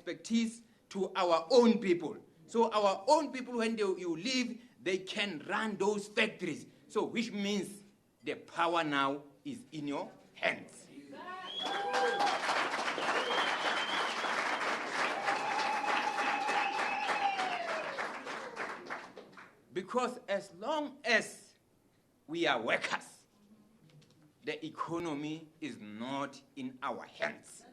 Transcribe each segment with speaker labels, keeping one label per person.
Speaker 1: expertise to our own people. So our own people, when you leave, they can run those factories. So which means the power now is in your hands. Because as long as we are workers, the economy is not in our hands.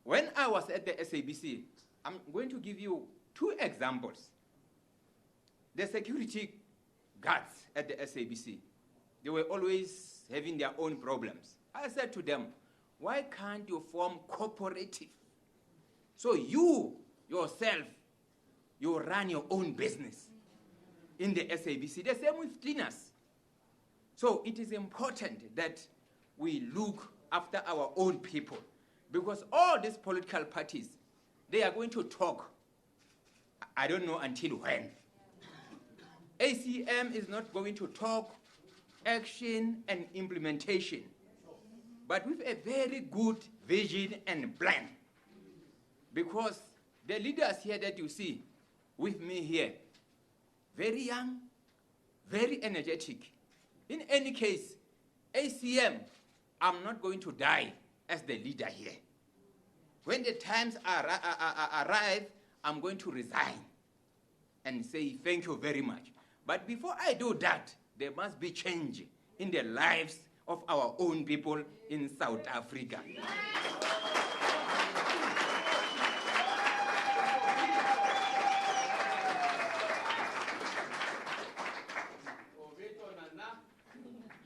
Speaker 1: When I was at the SABC, I'm going to give you 2 examples. The security guards at the SABC, they were always having their own problems. I said to them, why can't you form cooperative? So you, yourself, you run your own business in the SABC. The same with cleaners. So it is important that we look after our own people, because all these political parties, they are going to talk, I don't know until when. ACM is not going to talk action and implementation, but with a very good vision and plan. Because the leaders here that you see with me here, very young, very energetic. In any case, ACM, I'm not going to die as the leader here. When the times arrive, I'm going to resign and say thank you very much. But before I do that, there must be change in the lives of our own people in South Africa.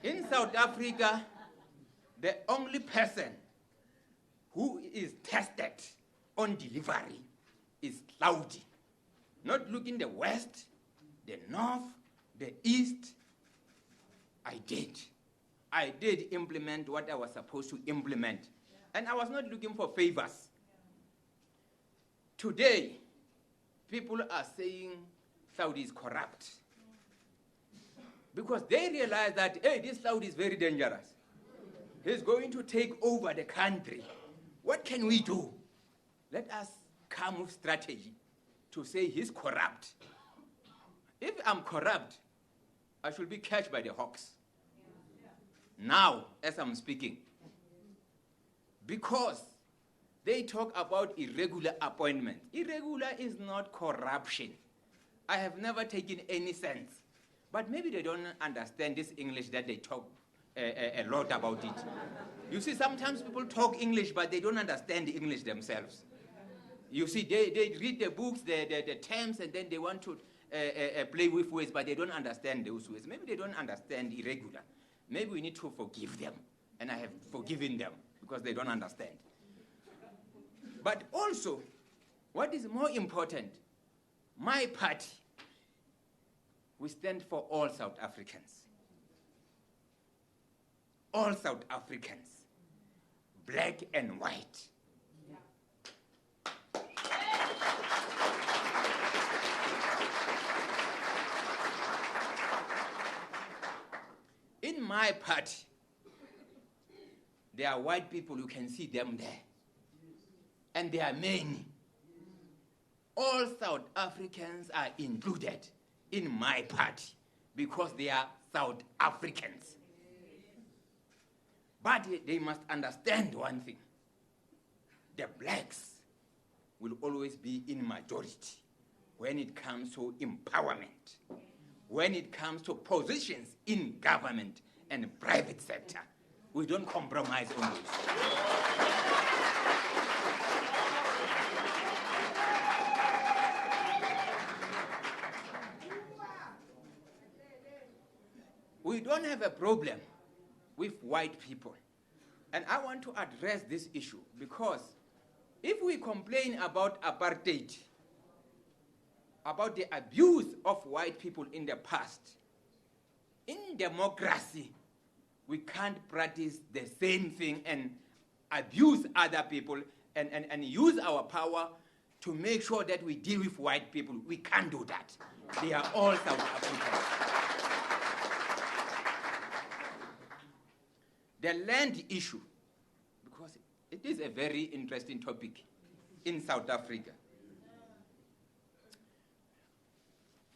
Speaker 1: In South Africa, the only person who is tested on delivery is Hlaudi. Not looking the west, the north, the east. I did implement what I was supposed to implement. And I was not looking for favors. Today, people are saying Hlaudi is corrupt. Because they realize that, hey, this Hlaudi is very dangerous. He's going to take over the country. What can we do? Let us come with strategy to say he's corrupt. If I'm corrupt, I should be catched by the hawks. Now, as I'm speaking. Because they talk about irregular appointments. Irregular is not corruption. I have never taken any sense. But maybe they don't understand this English that they talk a lot about it. You see, sometimes people talk English, but they don't understand the English themselves. You see, they read the books, the terms, and then they want to play with words, but they don't understand those words. Maybe they don't understand irregular. Maybe we need to forgive them, and I have forgiven them because they don't understand. But also, what is more important, my party, we stand for all South Africans. All South Africans, black and white. In my party, there are white people, you can see them there. And there are many. All South Africans are included in my party because they are South Africans. But they must understand one thing. The blacks will always be in majority when it comes to empowerment, when it comes to positions in government and private sector. We don't compromise on this. We don't have a problem with white people. And I want to address this issue because if we complain about apartheid, about the abuse of white people in the past, in democracy, we can't practice the same thing and abuse other people and use our power to make sure that we deal with white people. We can't do that. They are all South Africans. The land issue, because It is a very interesting topic in South Africa.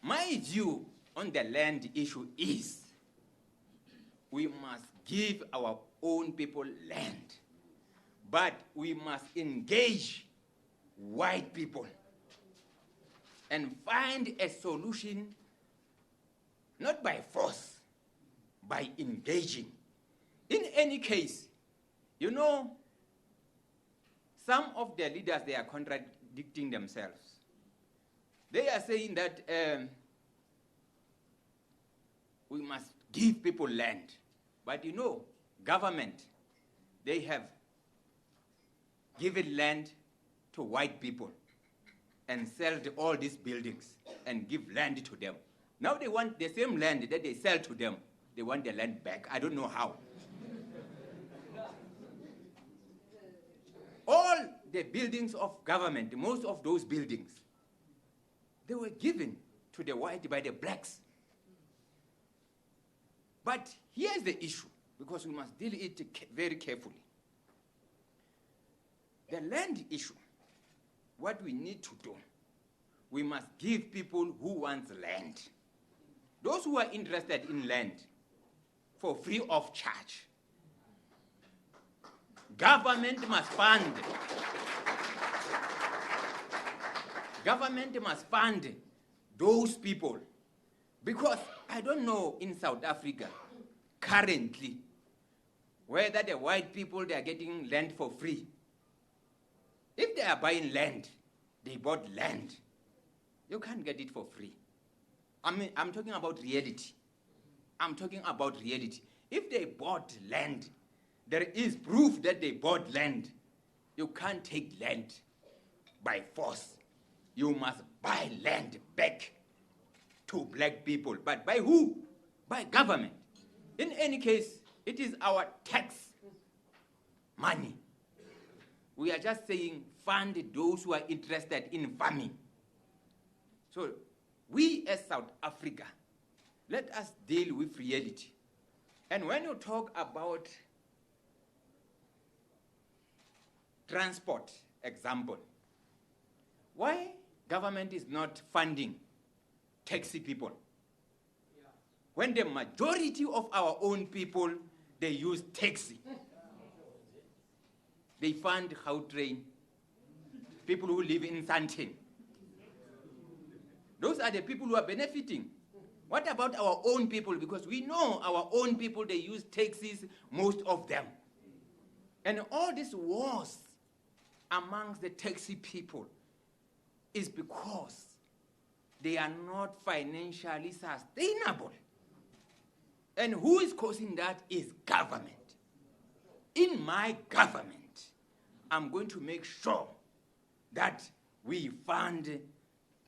Speaker 1: My view on the land issue is we must give our own people land, but we must engage white people and find a solution not by force, by engaging. In any case, you know, some of the leaders, they are contradicting themselves. They are saying that we must give people land. But you know, government, they have given land to white people and sold all these buildings and give land to them. Now they want the same land that they sell to them. They want the land back. I don't know how. All the buildings of government, most of those buildings, they were given to the white by the blacks. But here's the issue, because we must deal it very carefully. The land issue, what we need to do, we must give people who want land, those who are interested in land, for free of charge. Government must fund. Government must fund those people, because I don't know in South Africa currently whether the white people, they are getting land for free. If they are buying land, they bought land, you can't get it for free. I'm talking about reality. I'm talking about reality. If they bought land, there is proof that they bought land. You can't take land by force. You must buy land back to black people. But by who? By government. In any case, it is our tax money. We are just saying fund those who are interested in farming. So we as South Africa, let us deal with reality. And when you talk about transport, example, why government is not funding taxi people? Yeah. When the majority of our own people, they use taxi. They fund Gautrain, people who live in Sandton. Those are the people who are benefiting. What about our own people? Because we know our own people, they use taxis, most of them. And all these wars amongst the taxi people is because they are not financially sustainable. And who is causing that is government. In my government, I'm going to make sure that we fund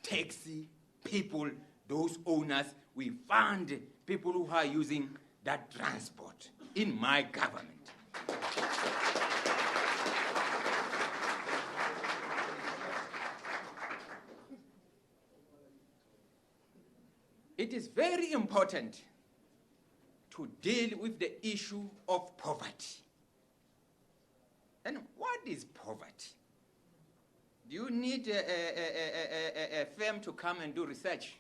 Speaker 1: taxi people, those owners, we fund people who are using that transport in my government. It is very important to deal with the issue of poverty. And what is poverty? Do you need a firm to come and do research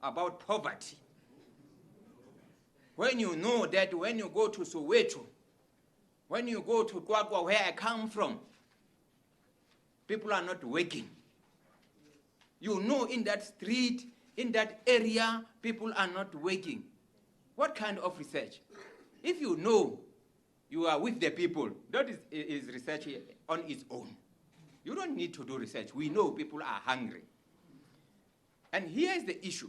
Speaker 1: about poverty? When you know that when you go to Soweto, when you go to Kwakwa, where I come from, people are not working. You know in that street, in that area, people are not working. What kind of research? If you know you are with the people, that is research on its own. You don't need to do research. We know people are hungry. And here's the issue.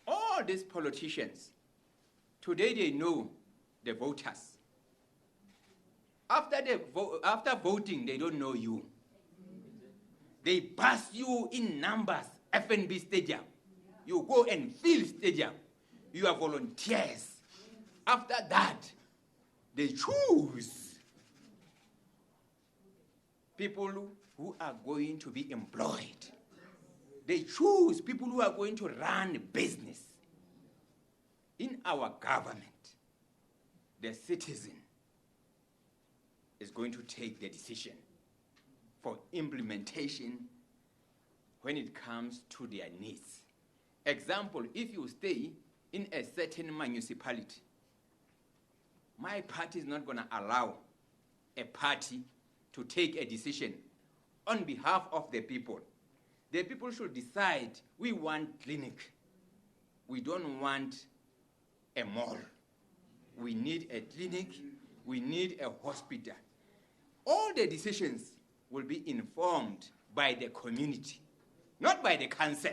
Speaker 1: All these politicians, today they know the voters. After voting, they don't know you. They bust you in numbers, FNB Stadium. You go and fill stadium. You are volunteers. After that, they choose people who are going to be employed. They choose people who are going to run business. In our government, the citizen is going to take the decision for implementation when it comes to their needs. Example, if you stay in a certain municipality, my party is not going to allow a party to take a decision on behalf of the people. The people should decide, we want clinic. We don't want a mall. We need a clinic. We need a hospital. All the decisions will be informed by the community, not by the council.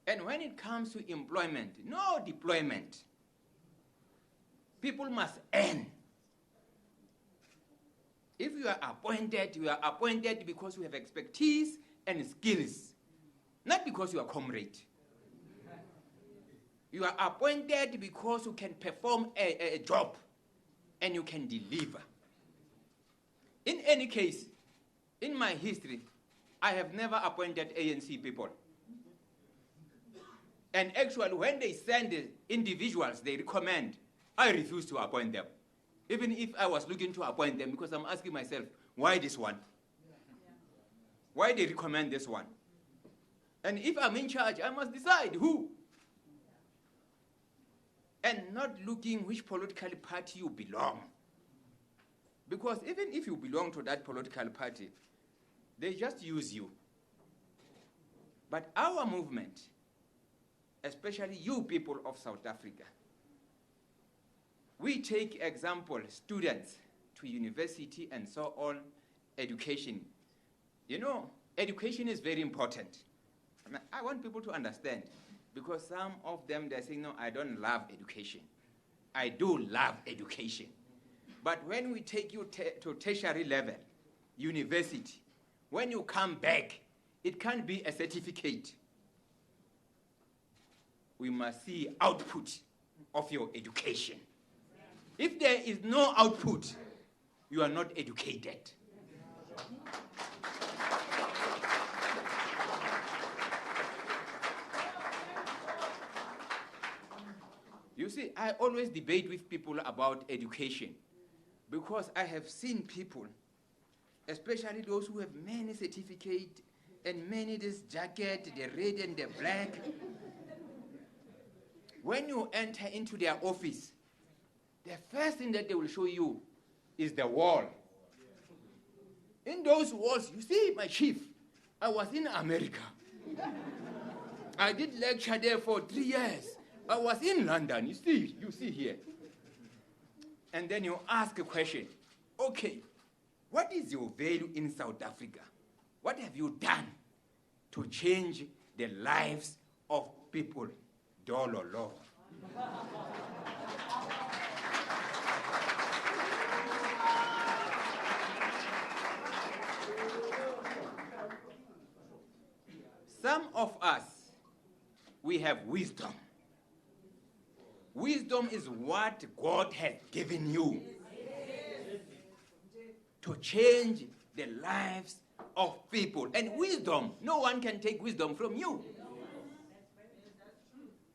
Speaker 1: And when it comes to employment, no deployment. People must earn. If you are appointed because you have expertise and skills, not because you are comrade. You are appointed because you can perform a job and you can deliver. In any case, in my history, I have never appointed ANC people. And actually, when they send individuals they recommend, I refuse to appoint them. Even if I was looking to appoint them, because I'm asking myself, why this one? Why they recommend this one? And if I'm in charge, I must decide who. And not looking which political party you belong. Because even if you belong to that political party, they just use you. But our movement, especially you people of South Africa, we take example, students to university and so on, education. You know, education is very important. I want people to understand, because some of them, they're saying, no, I don't love education. I do love education. But when we take you to tertiary level, university, when you come back, it can't be a certificate. We must see output of your education. If there is no output, you are not educated. You see, I always debate with people about education because I have seen people, especially those who have many certificates and many this jacket, the red and the black. When you enter into their office, the first thing that they will show you is the wall. In those walls, you see, my chief, I was in America. I did lecture there for 3 years. I was in London, you see here. And then you ask a question, okay, what is your value in South Africa? What have you done to change the lives of people? Dololo. Some of us, we have wisdom. Wisdom is what God has given you to change the lives of people. And wisdom, no one can take wisdom from you.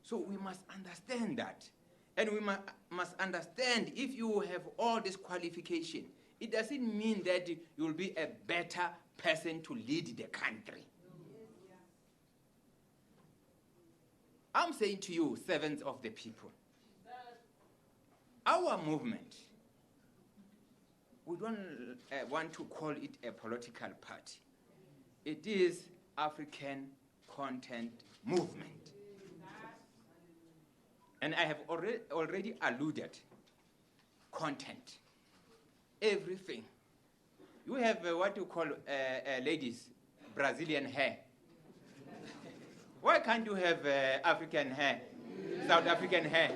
Speaker 1: So we must understand that. And we must understand, if you have all this qualification, it doesn't mean that you'll be a better person to lead the country. I'm saying to you, servants of the people, our movement, we don't want to call it a political party. It is African Content Movement. And I have already alluded, content, everything. You have what you call, ladies, Brazilian hair. Why can't you have African hair, South African hair?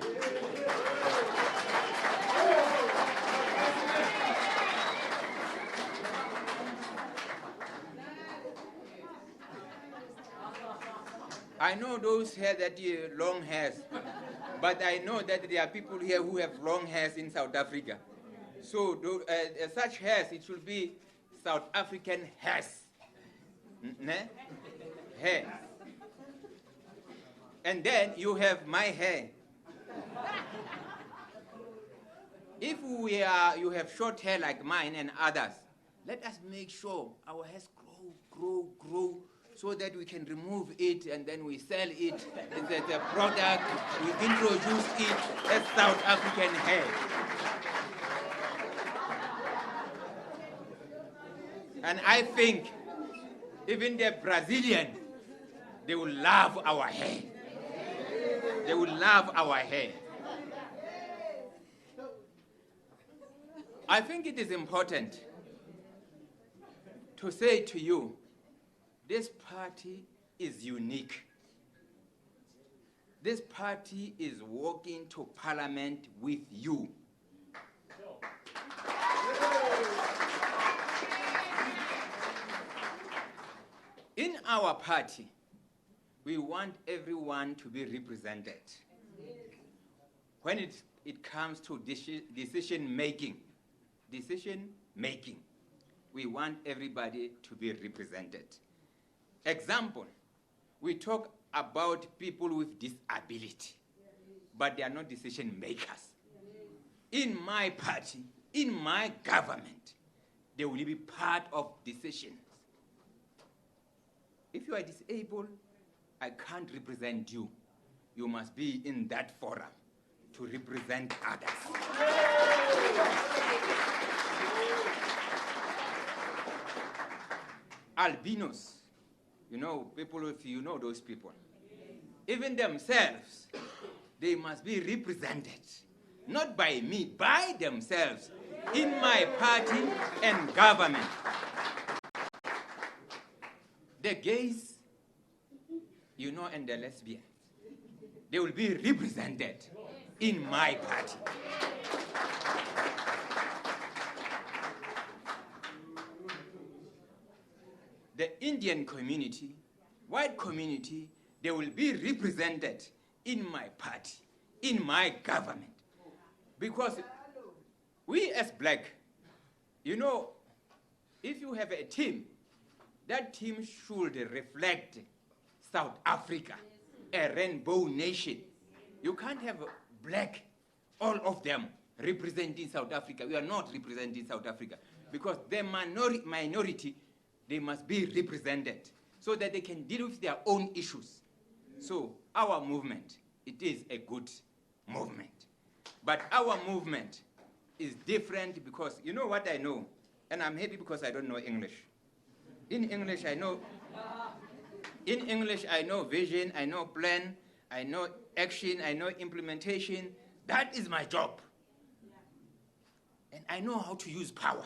Speaker 1: I know those hair that long hairs, but I know that there are people here who have long hairs in South Africa. So such hairs, it should be South African hairs. Hair. And then you have my hair. If you have short hair like mine and others, let us make sure our hairs grow, so that we can remove it and then we sell it as a product. We introduce it as South African hair. And I think even the Brazilian, they will love our hair. They will love our hair. I think it is important to say to you, this party is unique. This party is walking to Parliament with you. In our party, we want everyone to be represented. When it comes to decision making, we want everybody to be represented. Example, we talk about people with disability, but they are not decision makers. In my party, in my government, they will be part of decisions. If you are disabled, I can't represent you. You must be in that forum to represent others. Albinos, those people. Even themselves, they must be represented. Not by me, by themselves, in my party and government. The gays, and the lesbians, they will be represented in my party. The Indian community, white community, they will be represented in my party, in my government. Because we as black, if you have a team, that team should reflect South Africa, a rainbow nation. You can't have black, all of them, representing South Africa. We are not representing South Africa. Because the minority, they must be represented so that they can deal with their own issues. So our movement, it is a good movement. But our movement is different because, you know what I know? And I'm happy because I don't know English. In English, I know vision, I know plan, I know action, I know implementation. That is my job. And I know how to use power.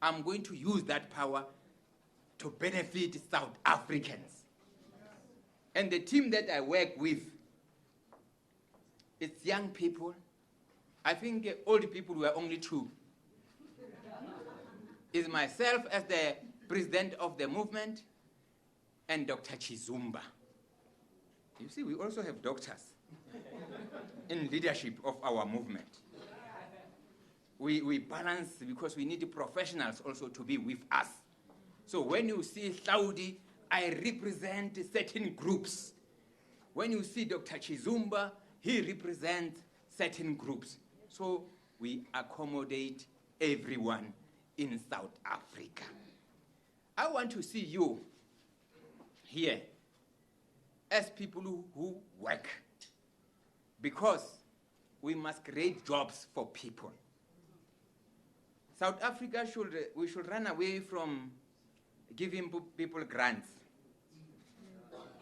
Speaker 1: I'm going to use that power to benefit South Africans. And the team that I work with, it's young people. I think old people were only 2. It's myself as the president of the movement and Dr. Chizumba. You see, we also have doctors in leadership of our movement. We balance because we need the professionals also to be with us. So when you see Hlaudi, I represent certain groups. When you see Dr. Chizumba, he represents certain groups. So we accommodate everyone in South Africa. I want to see you here as people who work, because we must create jobs for people. South Africa we should run away from giving people grants.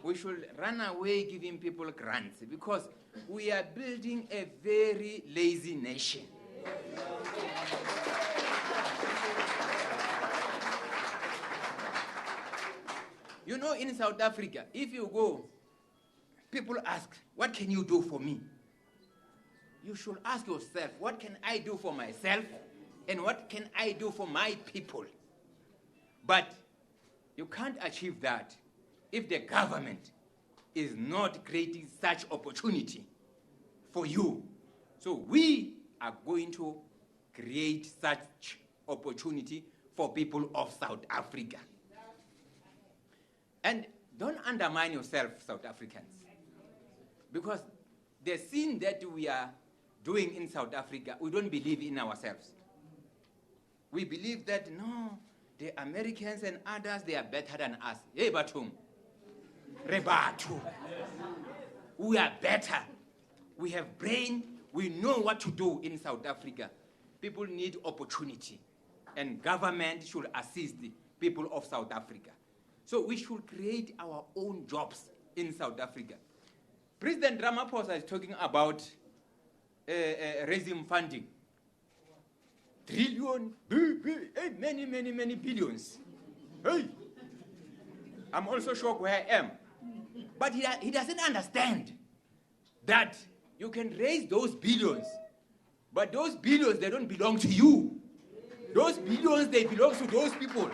Speaker 1: We should run away giving people grants because we are building a very lazy nation. In South Africa, if you go, people ask, what can you do for me? You should ask yourself, what can I do for myself? And what can I do for my people? But you can't achieve that if the government is not creating such opportunity for you. So we are going to create such opportunity for people of South Africa. And don't undermine yourself, South Africans. Because the sin that we are doing in South Africa, we don't believe in ourselves. We believe that, no, the Americans and others, they are better than us. Hey, Batum. Rebatu. We are better. We have brain. We know what to do in South Africa. People need opportunity. And government should assist the people of South Africa. So we should create our own jobs in South Africa. President Ramaphosa is talking about raising funding. Trillion, many billions. Hey, I'm also shocked where I am. But he doesn't understand that you can raise those billions, but those billions, they don't belong to you. Those billions, they belong to those people.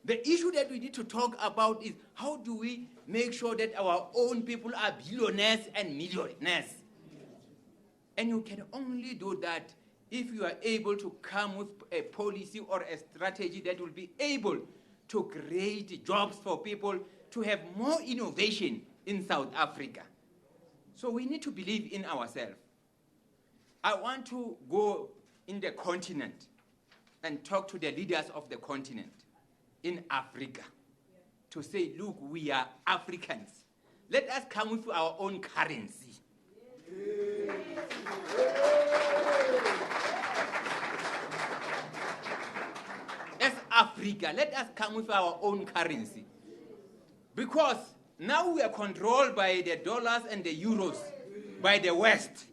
Speaker 1: The issue that we need to talk about is how do we make sure that our own people are billionaires and millionaires? And you can only do that if you are able to come with a policy or a strategy that will be able to create jobs for people, to have more innovation in South Africa. So we need to believe in ourselves. I want to go in the continent and talk to the leaders of the continent in Africa to say, look, we are Africans. Let us come with our own currency. As Africa, let us come with our own currency. Because now we are controlled by the dollars and the euros, by the West.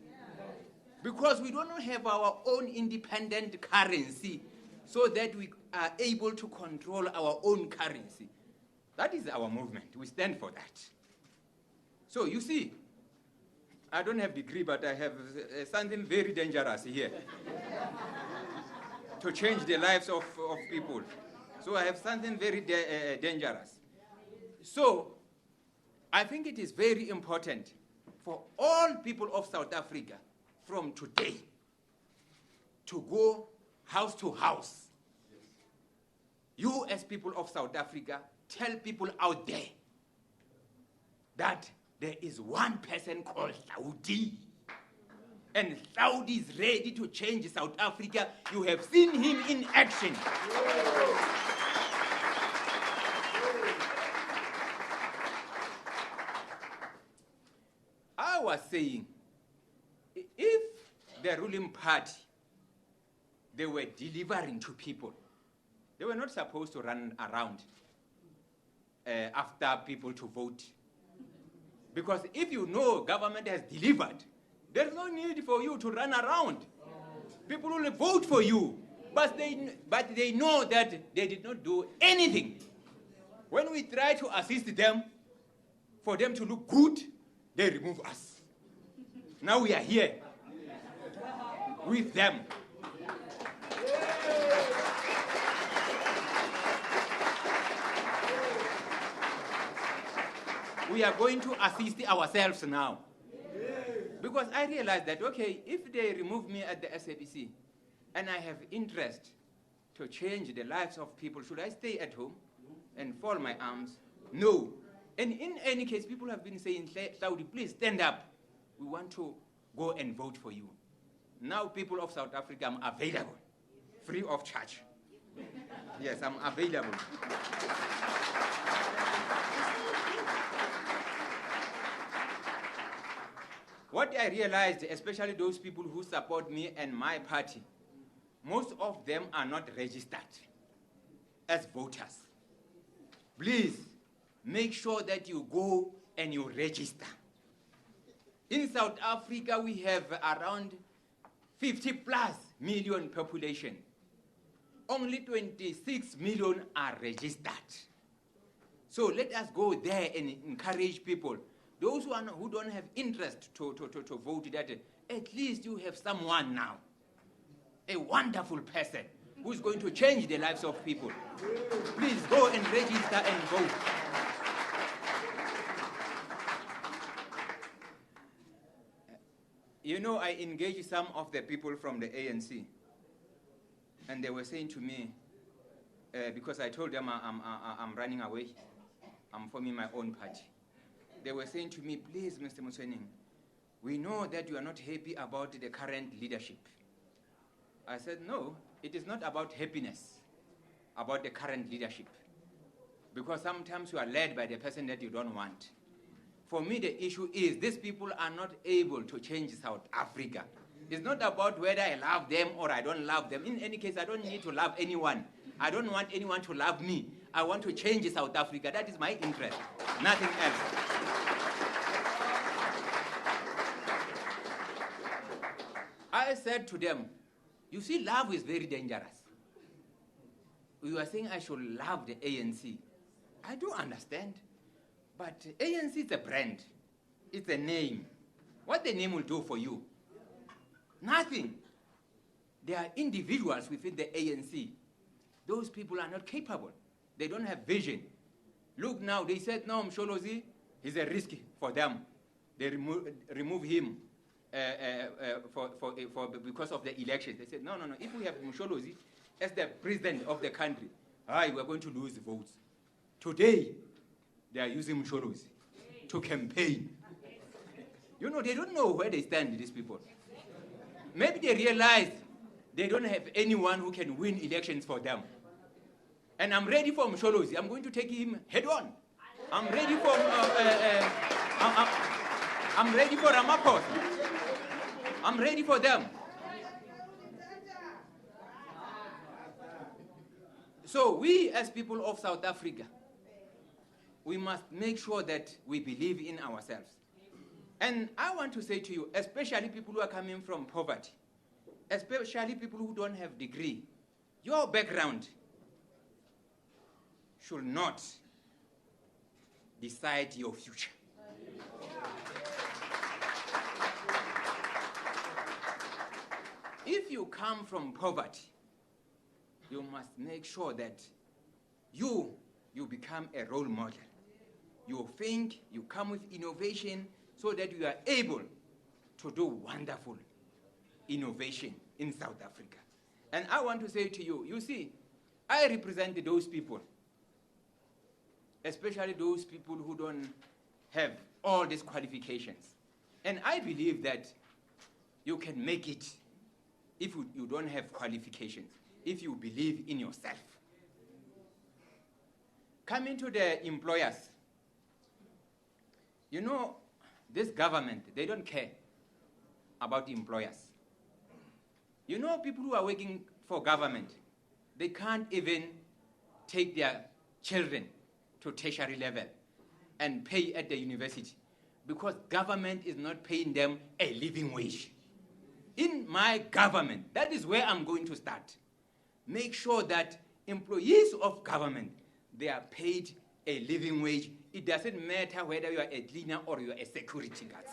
Speaker 1: Because we don't have our own independent currency so that we are able to control our own currency. That is our movement. We stand for that. So you see, I don't have a degree, but I have something very dangerous here to change the lives of people. So I have something very dangerous. So I think it is very important for all people of South Africa from today to go house to house. You as people of South Africa, tell people out there that there is one person called Hlaudi. And Hlaudi is ready to change South Africa. You have seen him in action. I was saying, if the ruling party, they were delivering to people, they were not supposed to run around after people to vote. Because if you know government has delivered, there's no need for you to run around. People will vote for you, but they know that they did not do anything. When we try to assist them, for them to look good, they remove us. Now we are here with them. We are going to assist ourselves now. Because I realized that, okay, if they remove me at the SABC and I have interest to change the lives of people, should I stay at home and fold my arms? No. And in any case, people have been saying, Hlaudi, please stand up. We want to go and vote for you. Now people of South Africa, I'm available, free of charge. Yes, I'm available. What I realized, especially those people who support me and my party, most of them are not registered as voters. Please make sure that you go and you register. In South Africa, we have around 50+ million population. Only 26 million are registered. So let us go there and encourage people. Those who don't have interest to vote, that at least you have someone now, a wonderful person who's going to change the lives of people. Please go and register and vote. You know, I engaged some of the people from the ANC, and they were saying to me, because I told them I'm running away. I'm forming my own party. They were saying to me, please, Mr. Motsoeneng, we know that you are not happy about the current leadership. I said, no, it is not about happiness, about the current leadership. Because sometimes you are led by the person that you don't want. For me, the issue is these people are not able to change South Africa. It's not about whether I love them or I don't love them. In any case, I don't need to love anyone. I don't want anyone to love me. I want to change South Africa. That is my interest, nothing else. I said to them, you see, love is very dangerous. You are saying I should love the ANC. I do understand. But ANC is a brand. It's a name. What the name will do for you? Nothing. There are individuals within the ANC. Those people are not capable. They don't have vision. Look now, they said, no, Msholozi is a risk for them. They remove him because of the elections. They said, no, if we have Msholozi as the president of the country, we're going to lose the votes. Today, they are using Msholozi to campaign. You know, they don't know where they stand, these people. Maybe they realize they don't have anyone who can win elections for them. And I'm ready for Msholozi. I'm going to take him head on. I'm ready for I'm ready for Ramaphosa. I'm ready for them. So we as people of South Africa, we must make sure that we believe in ourselves. And I want to say to you, especially people who are coming from poverty, especially people who don't have degree, your background should not decide your future. If you come from poverty, you must make sure that you become a role model. You think, you come with innovation so that you are able to do wonderful innovation in South Africa. And I want to say to you, you see, I represent those people, especially those people who don't have all these qualifications. And I believe that you can make it if you don't have qualifications, if you believe in yourself. Coming to the employers, you know, this government, they don't care about the employers. You know, people who are working for government, they can't even take their children to tertiary level and pay at the university because government is not paying them a living wage. In my government, that is where I'm going to start. Make sure that employees of government, they are paid a living wage. It doesn't matter whether you are a cleaner or you are a security guard.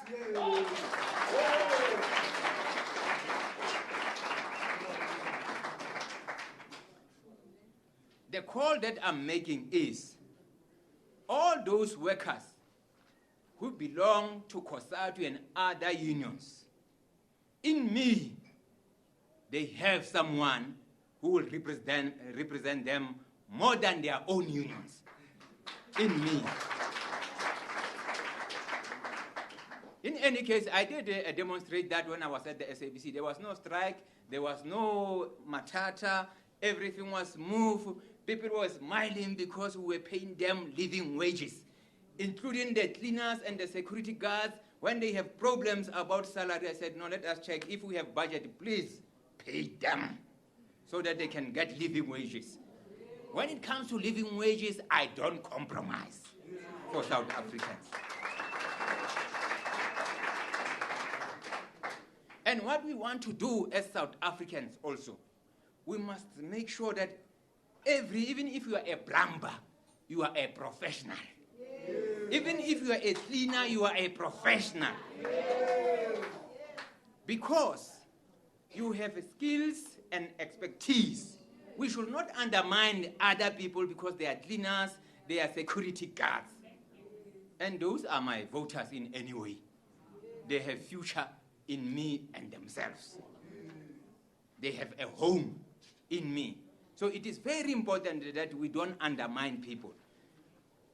Speaker 1: The call that I'm making is all those workers who belong to COSATU and other unions, in me, they have someone who will represent them more than their own unions. In me. In any case, I did demonstrate that when I was at the SABC. There was no strike, there was no matata, everything was smooth. People were smiling because we were paying them living wages, including the cleaners and the security guards. When they have problems about salary, I said, no, let us check. If we have budget, please pay them so that they can get living wages. When it comes to living wages, I don't compromise for South Africans. And what we want to do as South Africans also, we must make sure that even if you are a plumber, you are a professional. Even if you are a cleaner, you are a professional. Because you have skills and expertise. We should not undermine other people because they are cleaners, they are security guards. And those are my voters in any way. They have future in me and themselves. They have a home in me. So it is very important that we don't undermine people.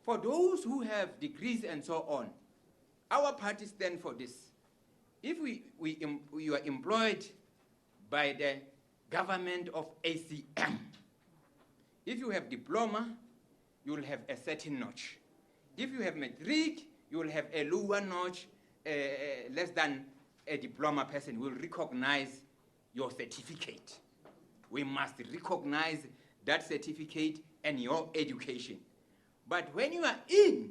Speaker 1: For those who have degrees and so on, our party stands for this. If you are employed by the government of ACM, if you have diploma, you will have a certain notch. If you have matric, you will have a lower notch, less than a diploma person will recognize your certificate. We must recognize that certificate and your education. But when you are in,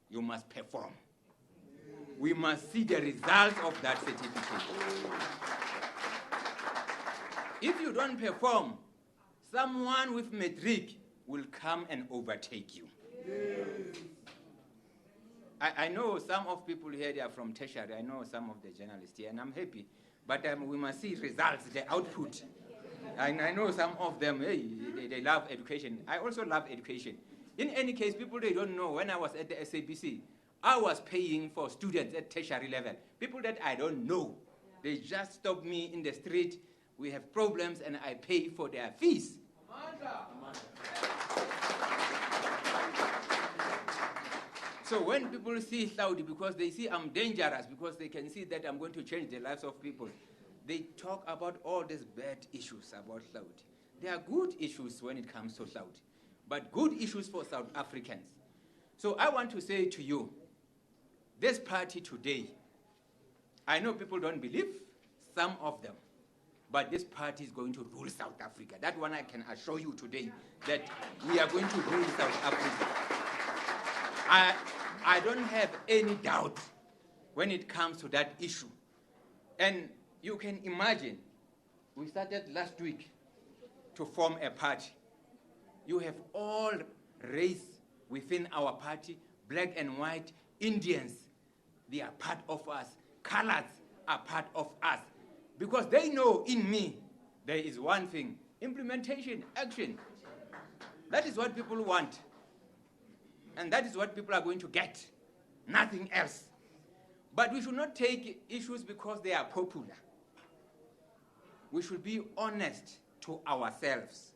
Speaker 1: you must perform. We must see the results of that certificate. If you don't perform, someone with matric will come and overtake you. Yes. I know some of people here, they are from tertiary. I know some of the journalists here, and I'm happy. But we must see results, the output. And I know some of them, hey, they love education. I also love education. In any case, people, they don't know, when I was at the SABC, I was paying for students at tertiary level. People that I don't know. They just stop me in the street. We have problems, and I pay for their fees. So when people see Hlaudi, because they see I'm dangerous, because they can see that I'm going to change the lives of people, they talk about all these bad issues about Hlaudi. There are good issues when it comes to Hlaudi, but good issues for South Africans. So I want to say to you, this party today, I know people don't believe, some of them, but this party is going to rule South Africa. That one I can assure you today, that we are going to rule South Africa. I don't have any doubt when it comes to that issue. And you can imagine, we started last week to form a party. You have all race within our party, black and white, Indians, they are part of us. Colors are part of us. Because they know in me, there is one thing, implementation, action. That is what people want. And that is what people are going to get, nothing else. But we should not take issues because they are popular. We should be honest to ourselves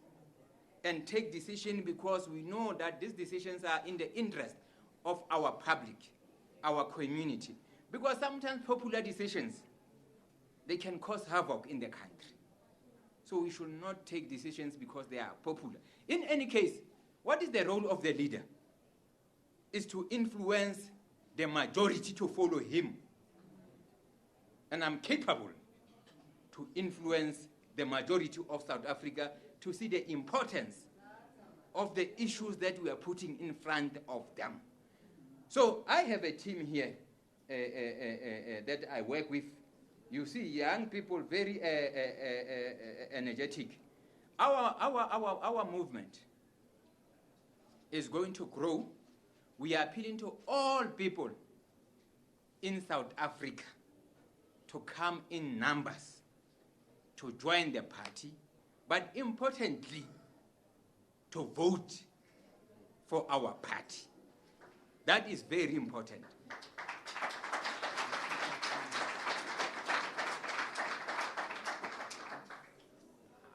Speaker 1: and take decisions because we know that these decisions are in the interest of our public, our community. Because sometimes popular decisions, they can cause havoc in the country. So we should not take decisions because they are popular. In any case, what is the role of the leader? Is to influence the majority to follow him. And I'm capable to influence the majority of South Africa to see the importance of the issues that we are putting in front of them. So I have a team here that I work with. You see young people, very energetic. Our movement is going to grow. We are appealing to all people in South Africa to come in numbers to join the party, but importantly, to vote for our party. That is very important.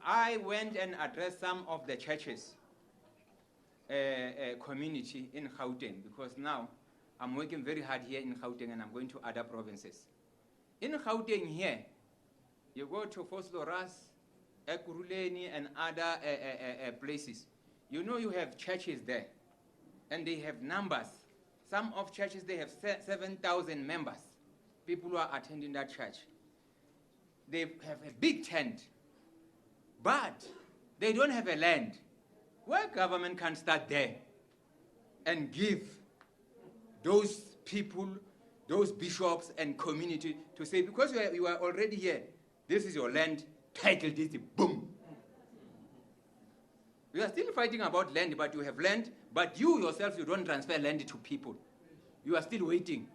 Speaker 1: I went and addressed some of the churches community in Gauteng, because now I'm working very hard here in Gauteng and I'm going to other provinces. In Gauteng here, you go to Vosloorus, Ekurhuleni and other places. You know you have churches there and they have numbers. Some of churches, they have 7,000 members, people who are attending that church. They have a big tent, but they don't have a land. Where government can start there and give those people, those bishops and community to say, because you are already here, this is your land, title this, boom. We are still fighting about land, but you have land, but you yourself, you don't transfer land to people. You are still waiting.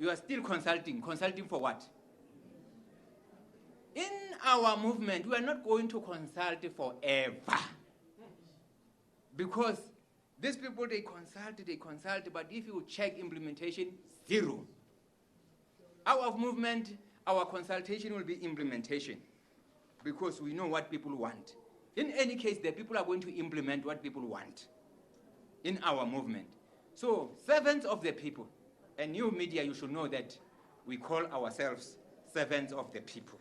Speaker 1: You are still consulting. Consulting for what? In our movement, we are not going to consult forever. Because these people, they consult, but if you check implementation, zero. Our movement, our consultation will be implementation, because we know what people want. In any case, the people are going to implement what people want in our movement. So, servants of the people. And new media, you should know that we call ourselves servants of the people.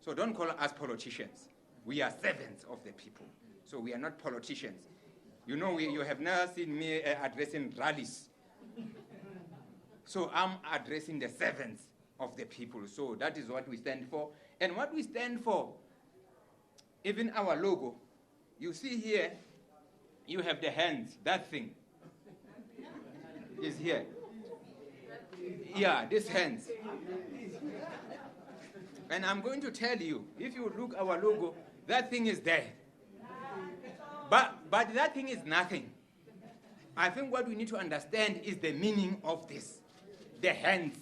Speaker 1: So don't call us politicians. We are servants of the people. So we are not politicians. You know, you have never seen me addressing rallies. So I'm addressing the servants of the people. So that is what we stand for. And what we stand for, even our logo, you see here, you have the hands, that thing is here. Yeah, these hands. And I'm going to tell you, if you look our logo, that thing is there. But that thing is nothing. I think what we need to understand is the meaning of this. The hands.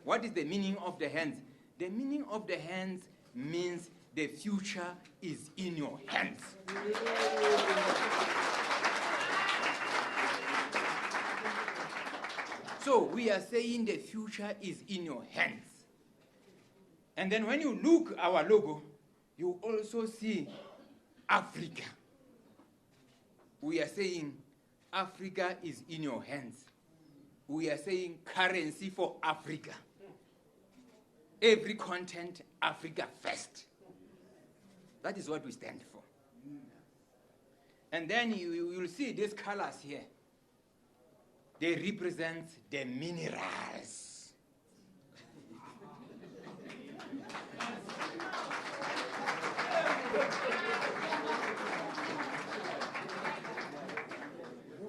Speaker 1: What is the meaning of the hands? The meaning of the hands means the future is in your hands. So we are saying the future is in your hands. And then when you look at our logo, you also see Africa. We are saying Africa is in your hands. We are saying currency for Africa. Every content, Africa first. That is what we stand for. And then you'll see these colors here. They represent the minerals.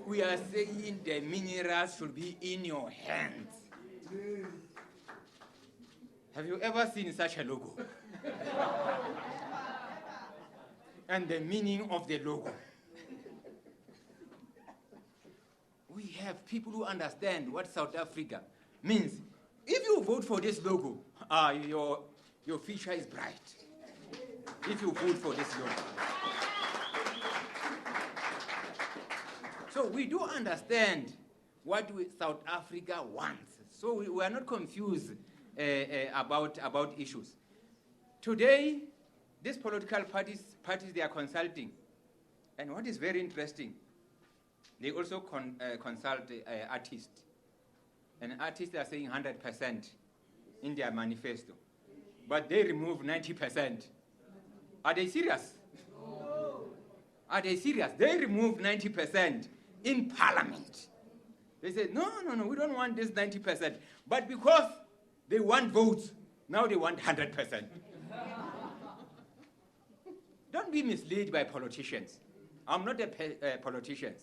Speaker 1: We are saying the minerals should be in your hands. Have you ever seen such a logo? And the meaning of the logo. We have people who understand what South Africa means. If you vote for this logo, your future is bright. If you vote for this logo. So we do understand what South Africa wants. So we are not confused about issues. Today, these political parties they are consulting. And what is very interesting, they also consult artists. And artists are saying 100% in their manifesto. But they remove 90%. Are they serious? No. Are they serious? They remove 90% in Parliament. They said, no, we don't want this 90%. But because they want votes, now they want 100%. Don't be misled by politicians. I'm not a politician.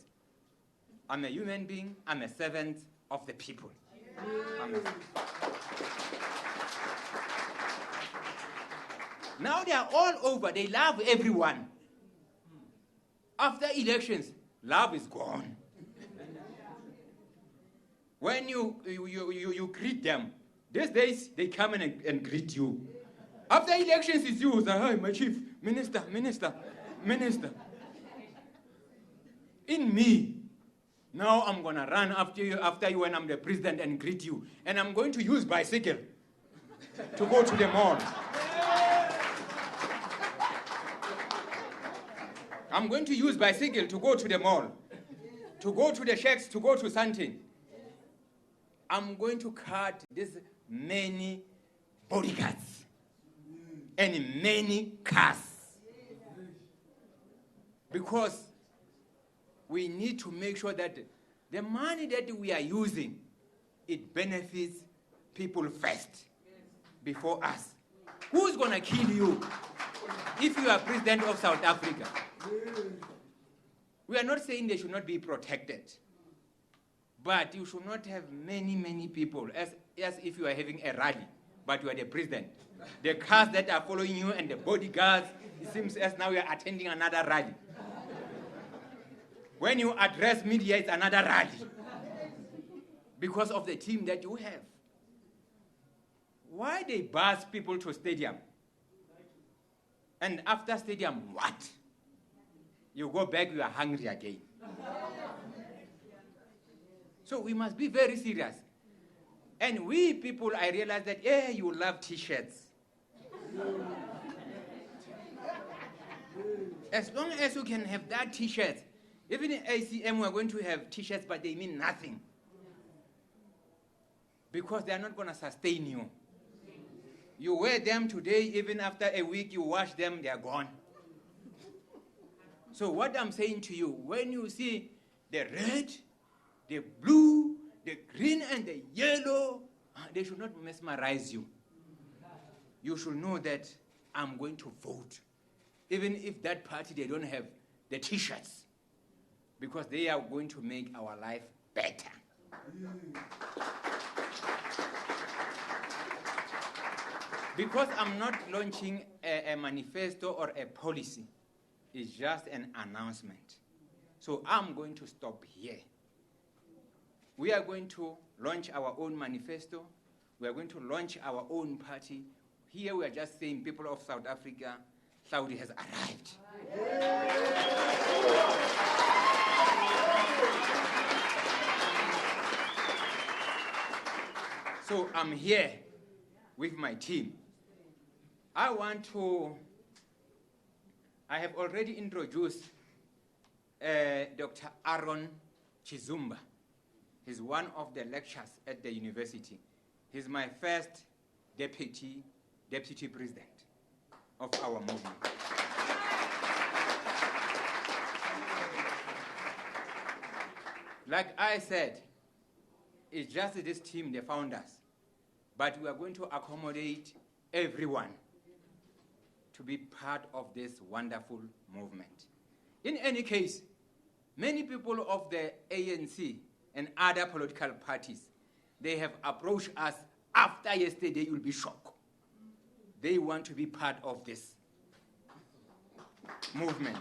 Speaker 1: I'm a human being. I'm a servant of the people. Now they are all over. They love everyone. After elections, love is gone. When you greet them, these days they come in and greet you. After elections, it's you. Hi, my chief, minister. In me, now I'm going to run after you when I'm the president and greet you. And I'm going to use bicycle to go to the mall. I'm going to use bicycle to go to the mall, to go to the shacks, to go to something. I'm going to cut this many bodyguards and many cars. Because we need to make sure that the money that we are using, it benefits people first, before us. Who's going to kill you if you are president of South Africa? We are not saying they should not be protected. But you should not have many people, as if you are having a rally, but you are the president. The cars that are following you and the bodyguards, it seems as now you are attending another rally. When you address media, it's another rally. Because of the team that you have. Why they bus people to stadium? And after stadium, what? You go back, you are hungry again. So we must be very serious. And we people, I realize that, you love T-shirts. As long as you can have that T-shirt, even in ACM we're going to have T-shirts, but they mean nothing. Because they are not going to sustain you. You wear them today, even after a week you wash them, they are gone. So what I'm saying to you, when you see the red, the blue, the green, and the yellow, they should not mesmerize you. You should know that I'm going to vote. Even if that party, they don't have the T-shirts. Because they are going to make our life better. Because I'm not launching a manifesto or a policy. It's just an announcement. So I'm going to stop here. We are going to launch our own manifesto. We are going to launch our own party. Here we are just saying, people of South Africa, Hlaudi has arrived. So I'm here with my team. I have already introduced Dr. Aaron Chizumba. He's one of the lecturers at the university. He's my first deputy president of our movement. Like I said, it's just this team, the founders, but we are going to accommodate everyone to be part of this wonderful movement. In any case, many people of the ANC and other political parties, they have approached us after yesterday. You'll be shocked. They want to be part of this movement.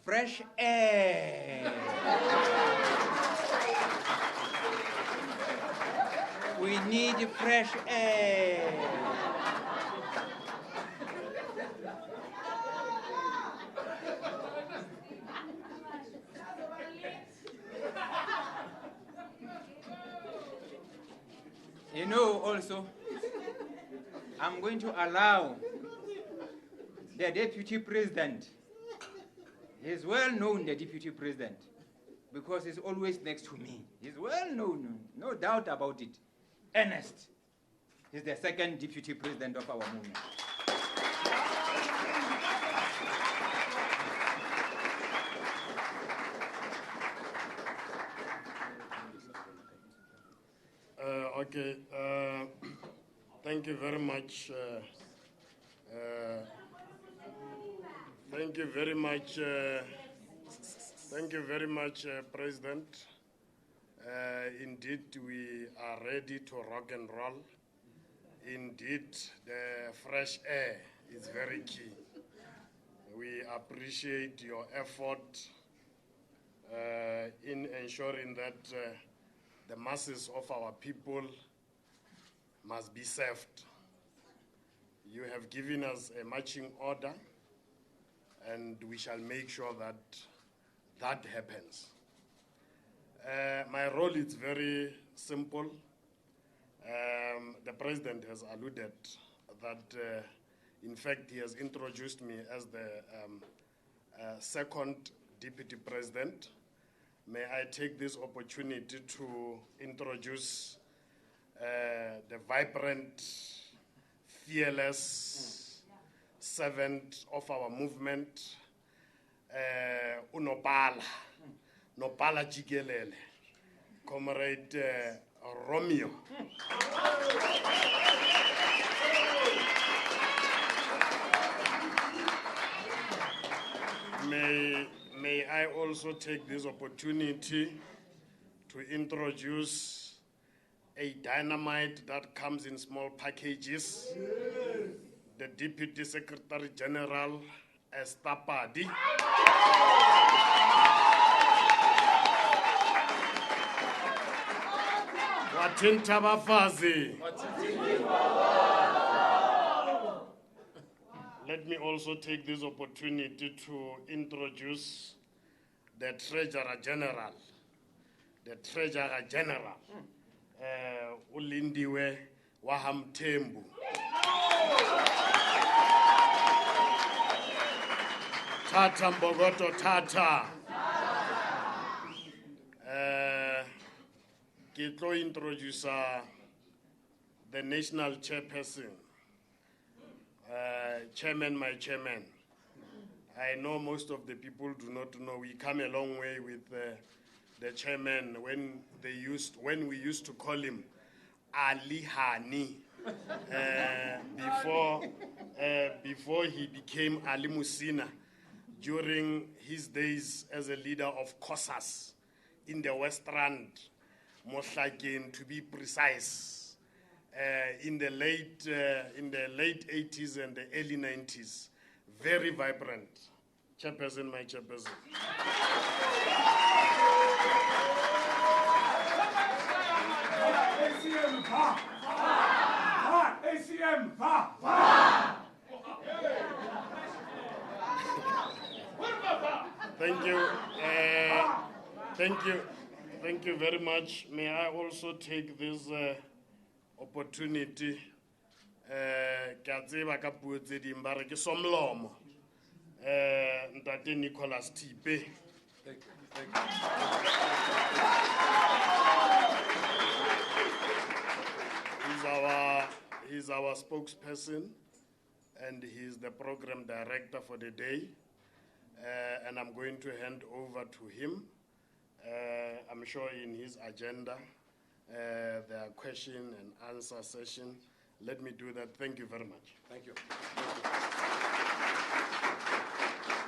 Speaker 1: Fresh air. We need fresh air. You know, also, I'm going to allow the deputy president. He's well known, the deputy president, because he's always next to me. He's well known, no doubt about it. Ernest. He's the second deputy president of our movement.
Speaker 2: Okay. Thank you very much. Thank you very much. Thank you very much, President. Indeed, we are ready to rock and roll. Indeed, the fresh air is very key. We appreciate your effort in ensuring that the masses of our people must be served. You have given us a marching order, and we shall make sure that that happens. My role is very simple. The President has alluded that, in fact, he has introduced me as the second Deputy President. May I take this opportunity to introduce the vibrant, fearless servant of our movement, Nopala Jigelele, Comrade Romeo. May I also take this opportunity to introduce a dynamite that comes in small packages, the Deputy Secretary General, Estapadi. Watinta bafazi. Let me also take this opportunity to introduce the Treasurer General. The Treasurer General, Ulindiwe Wahamtembu. Tata Mbogoto Tata. Ke tlo introduce the national chairperson. Chairman, my chairman. I know most of the people do not know. We come a long way with the chairman when we used to call him Ali Hani before he became Ali Musina during his days as a leader of COSAS in the West Rand, Mohlakeng to be precise, in the late 80s and the early 90s. Very vibrant. Chairperson, my chairperson.
Speaker 3: ACM, va! ACM, va!
Speaker 2: Thank you. Thank you very much. May I also take this opportunity Ntate Nicholas Tipe.
Speaker 3: Thank you.
Speaker 2: He's our spokesperson, and he's the program director for the day. And I'm going to hand over to him. I'm sure in his agenda there are question and answer session. Let me do that. Thank you very much.
Speaker 3: Thank you.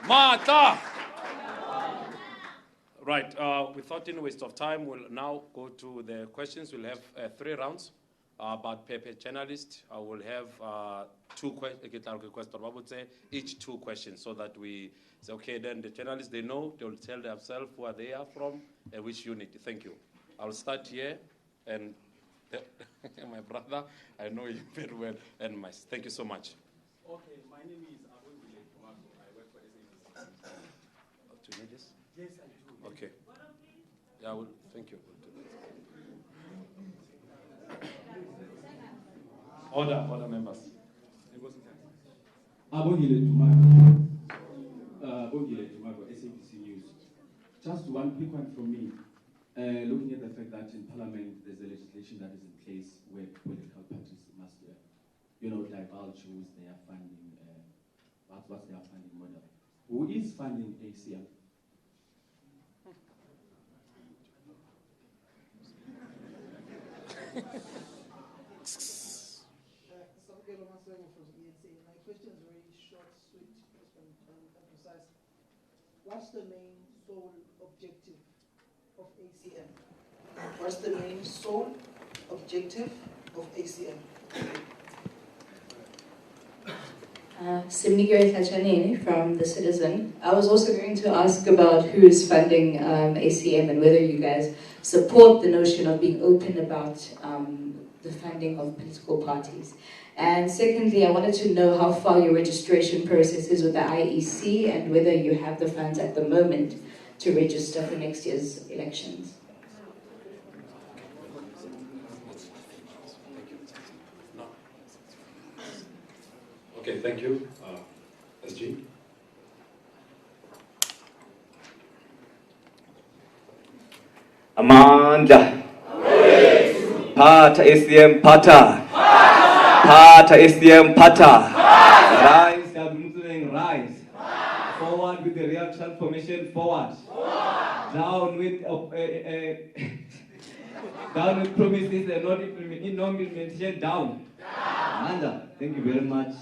Speaker 3: Mata! Right, without any waste of time, we'll now go to the questions. We'll have 3 rounds, but per journalist, I will have 2 questions, each 2 questions, so that we say, okay, then the journalists, they know, they'll tell themselves where they are from and which unit. Thank you. I'll start here, and my brother, I know you very well, and thank you so much.
Speaker 4: Okay, my name is Hlaudi Motsoeneng. I work for SABC.
Speaker 3: Do you need this?
Speaker 4: Yes, I do.
Speaker 3: Okay. Yeah, well, thank you. Order members.
Speaker 4: Abongile Tumago, SABC News. Just one quick one from me. Looking at the fact that in Parliament there's a legislation that is in place where political parties must, divulge who is their funding, what's their funding model. Who is funding ACL?
Speaker 5: My question is very short, sweet, and precise. What's the main sole objective of ACM? What's the main sole objective of ACM?
Speaker 6: Simnigiri Tachanini from The Citizen. I was also going to ask about who is funding ACM and whether you guys support the notion of being open about the funding of political parties. And secondly, I wanted to know how far your registration process is with the IEC and whether you have the funds at the moment to register for next year's elections.
Speaker 3: Okay, thank you. SG.
Speaker 7: Amanda. Pata ACM Pata. Pata ACM Pata. Rise, Hlaudi Motsoeneng, rise. Forward with the real transformation, forward. Down with down with promises and not implementation, down. Amanda, thank you very much.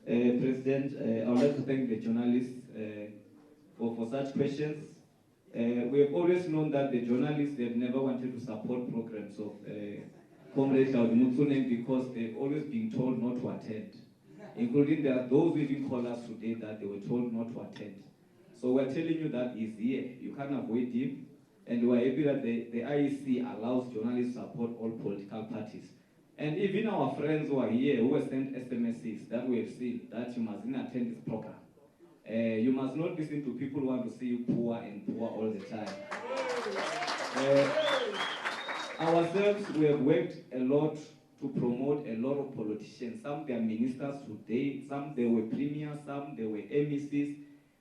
Speaker 7: President, I would like to thank the journalists for such questions. We have always known that the journalists have never wanted to support programs of Comrade Hlaudi Motsoeneng because they've always been told not to attend, including there are those who even call us today that they were told not to attend. So we're telling you that he's here. You can't avoid him, and we're happy that the IEC allows journalists to support all political parties. And even our friends who are here, who have sent SMSs that we have seen, that you mustn't attend this program. You must not listen to people who want to see you poor and poor all the time. Ourselves, we have worked a lot to promote a lot of politicians. Some they are ministers today, some they were premiers, some they were MECs.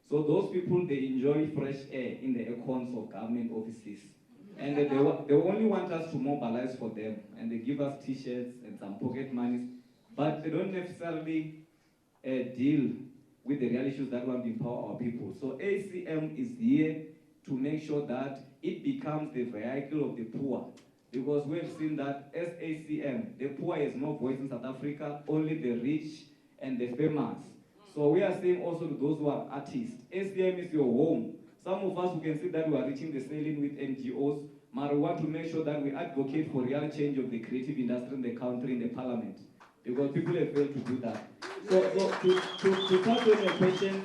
Speaker 7: So those people, they enjoy fresh air in the econs of government offices. And they only want us to mobilize for them, and they give us t-shirts and some pocket monies, but they don't necessarily deal with the real issues that want to empower our people. So ACM is here to make sure that it becomes the vehicle of the poor, because we've seen that as ACM, the poor has no voice in South Africa, only the rich and the famous. So we are saying also to those who are artists, ACM is your home. Some of us, we can see that we are reaching the ceiling with NGOs, but we want to make sure that we advocate for real change of the creative industry in the country, in the parliament, because people have failed to do that. So to touch on your question,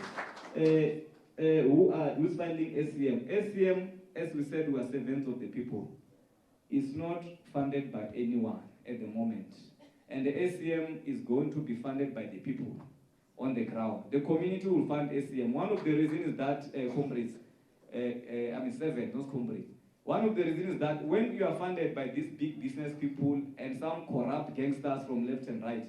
Speaker 7: who's funding ACM? ACM, as we said, we are servants of the people. It's not funded by anyone at the moment. And the ACM is going to be funded by the people on the ground. The community will fund ACM. One of the reasons is that, comrades, servants, not comrades. One of the reasons is that when you are funded by these big business people and some corrupt gangsters from left and right,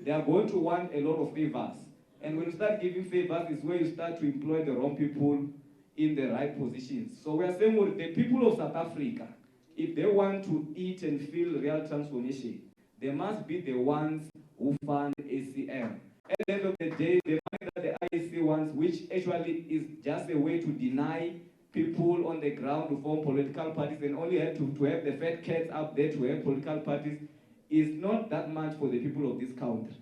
Speaker 7: they are going to want a lot of favors. And when you start giving favors, is where you start to employ the wrong people in the right positions. So we are saying, well, the people of South Africa, if they want to eat and feel real transformation, they must be the ones who fund ACM. At the end of the day, the money that the IEC wants, which actually is just a way to deny people on the ground to form political parties and only have to have the fat cats up there to have political parties, is not that much for the people of this country.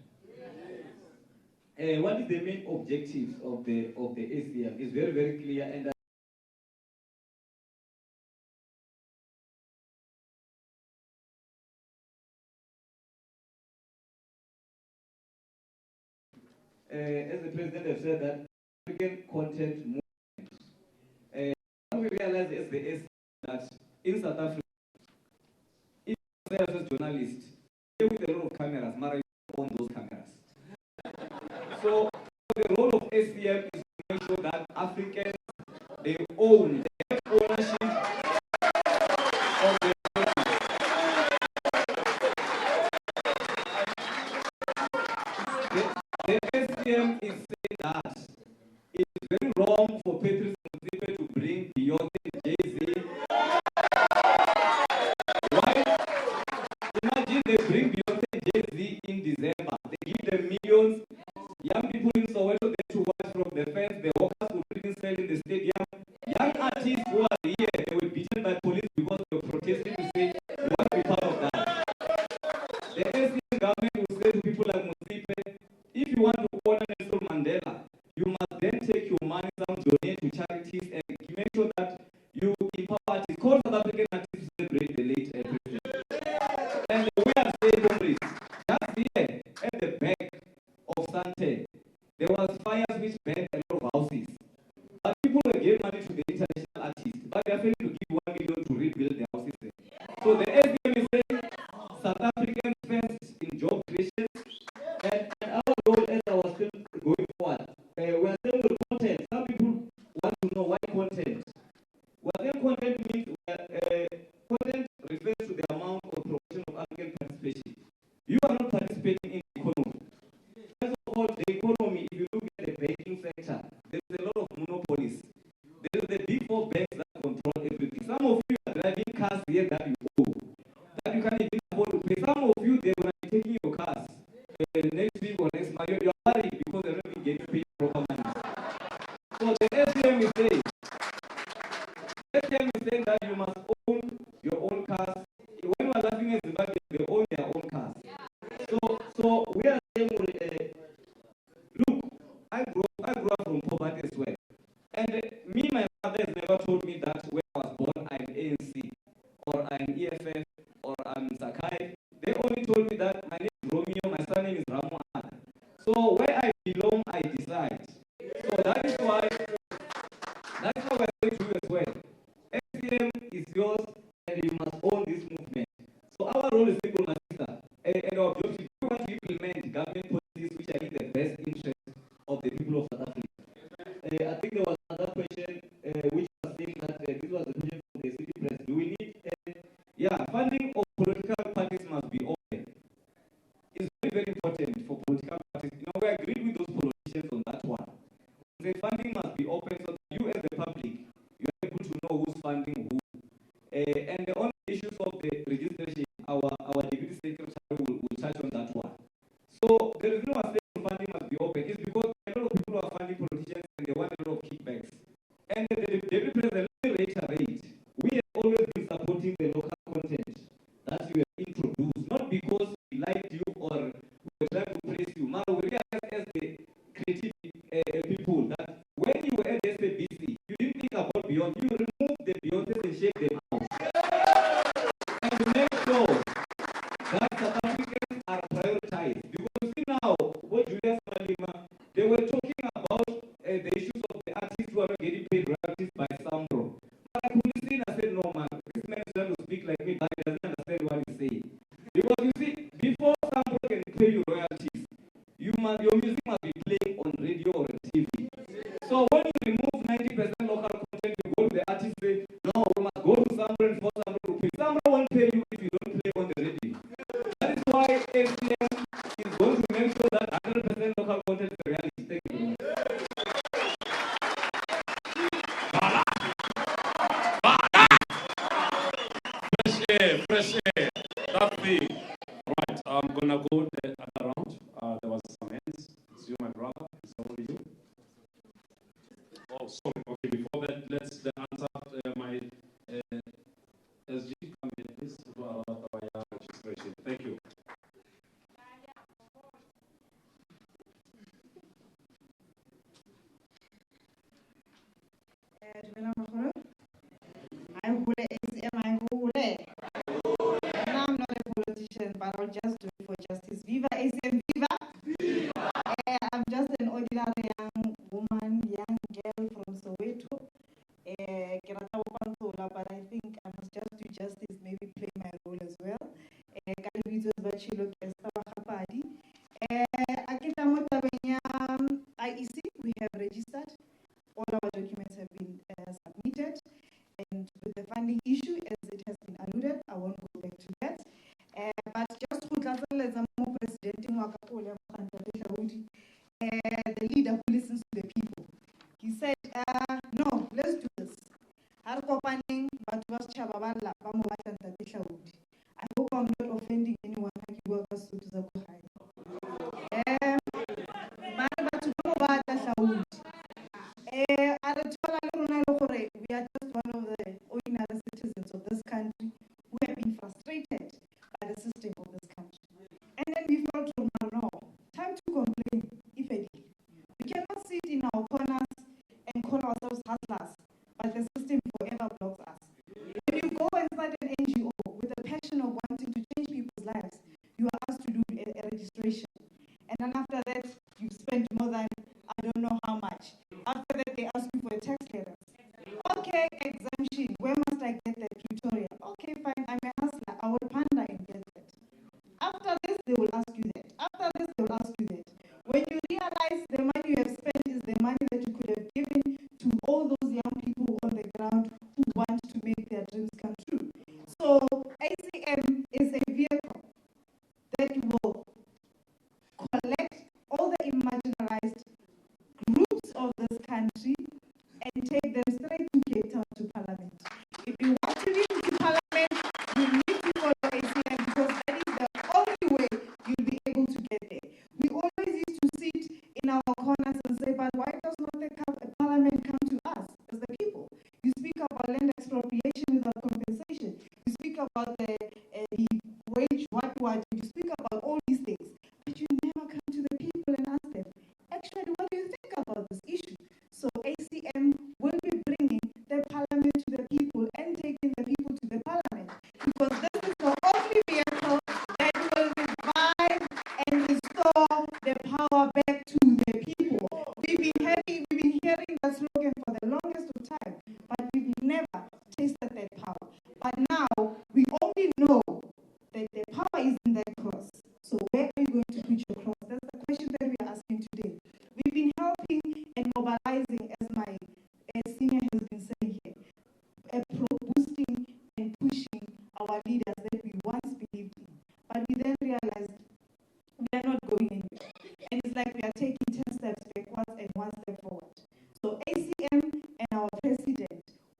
Speaker 7: What is the main objectives of the ACM? It's very, very clear. And as the president has said, that African content movement. What we realize as the ACM that in South Africa, if you say as journalists, they with a lot of cameras, Mara own those cameras. So the role of ACM is to make sure that Africans, they own, they have ownership of the ACM is saying that it is very wrong for Patrice Motsepe to bring Beyonce, Jay-Z. Why? Imagine they bring Beyonce, Jay-Z in December. They give them millions. Young people in Soweto, they to watch from the fence. The workers will bring sell in the stadium. Young artists who are here, they were beaten by police because they were protesting to say, we want to be part of that. The ACM government will say to people like Motsepe, if you want to honor Nelson Mandela, you must then take your money, some donate to charities, and make sure that you empower artists. Call South African artists to celebrate the late president. And we are saying, comrades, just here at the back of Sante, there was fires which burned a lot of houses. But people were giving money to the international artists, but they are failing to give 1 million to rebuild the houses there. So the SDM is saying South Africans first in job creation, and our role as I was still going forward, we are saying with content. Some people want to know why content. What then content means, content refers to the amount of proportion of African participation. You are not participating in the economy. First of all, the economy, if you look at the banking sector, there is a lot of monopolies. There is the big four banks that control everything. Some of you are driving cars here that you owe, that you can't even afford to pay. Some of you, they will be taking your cars next week or next month. You are worried because they're not even getting paid proper money. So the SDM is saying, that you must own your own cars. When we are laughing at Zimbabwe, they own their own cars. So we are saying, look, I grew up from poverty as well. And my mother has never told me that when I was born, I'm ANC, or I'm EFF, or I'm Sakai. They only told me that my name is Romeo, my surname is Ramoan. So where I belong, I decide. So that is why we're going to do as well. SDM is yours, and you must own this movement. So our role is simple, my sister. And our objective, we want to implement government policies which are in the best interest of the people of South Africa. I think there was another question which was saying that this was a question from the city press. Do we need, funding of political parties must be open. funding who. And on the issues of the registration, our deputy secretary will touch on that one. So the reason why funding must be open is because a lot of people are funding politicians and they want a lot of kickbacks. And the deputy president, let me reiterate, we have always been supporting the local content that you have introduced, not because we liked you or we were trying to praise you. Now we realize as the creative people that when you were at SABC, you didn't think about beyond. You removed the Beyonce and shake them out. And to make sure that South Africans are prioritized. Because you see now, what Julius Malema, they were talking about the issues of the artists who are not getting paid royalties by Sambro. But I couldn't see, I said, no man, this man is trying to speak like me, but he doesn't understand what he's saying. Because you see, before Sambro can pay you royalties, your music must be playing on radio or on TV. So when you remove 90% local content, you go to the artist say, no, we must go to Sambro and force Sambro to pay. Sambro won't pay you if you don't play on the radio. That is why SCM is going to make sure that 100% local content is a reality. Thank you.
Speaker 3: Fresh air. That's the right. I'm gonna go the other round. There was some hands. It's you, my brother. It's only you. Oh, sorry. Okay, before that, let's answer my SG. Come in, please. Do our registration. Thank you.
Speaker 8: I'm not a politician, but I'll just do it for justice. Viva ACM, viva! I'm just an ordinary young woman, young girl from Soweto. But I think I must just do justice, maybe play my role as well. IEC, we have registered. All our documents have been submitted. And with the funding issue, as it has been alluded, I won't go back to that. But just to President the leader who listens to the people, he said, no, let's do this. I hope I'm not offending anyone. We are just one of the ordinary citizens of this country who have been frustrated by the system of this country. And then we felt, no, time to complain, if any. We cannot sit in our corners and call ourselves hustlers, but the system forever blocks us.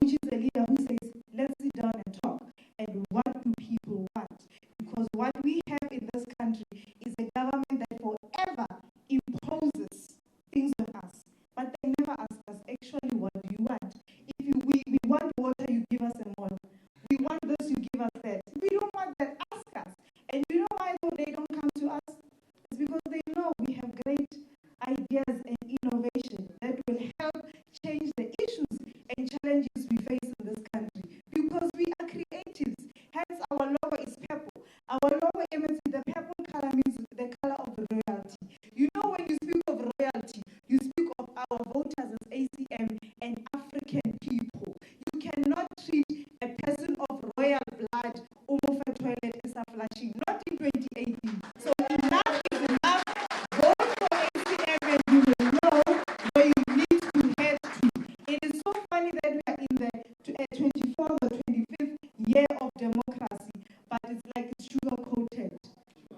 Speaker 8: which is a leader who says, let's sit down and talk. And what do people want? Because what we have in this country is a government that forever imposes things on us. But they never ask us, actually, what do you want? If we want water, you give us a water. We want this, you give us that. We don't want that, ask us. And you know why though they don't come to us? It's because they know we have great ideas and innovation that will help change the issues and challenges we face in this country. Because we are creatives. Hence our logo is purple. Our logo image, the purple color means the color of royalty. You know when you speak of royalty, you speak of our voters as ACM and African people. You cannot treat a person of royal blood over toilet as a flashing, not in 2018. So enough is enough. Vote for ACM and you will know where you need to head to. It is so funny that we are in the 24th or 25th year of democracy, but it's like it's sugar-coated.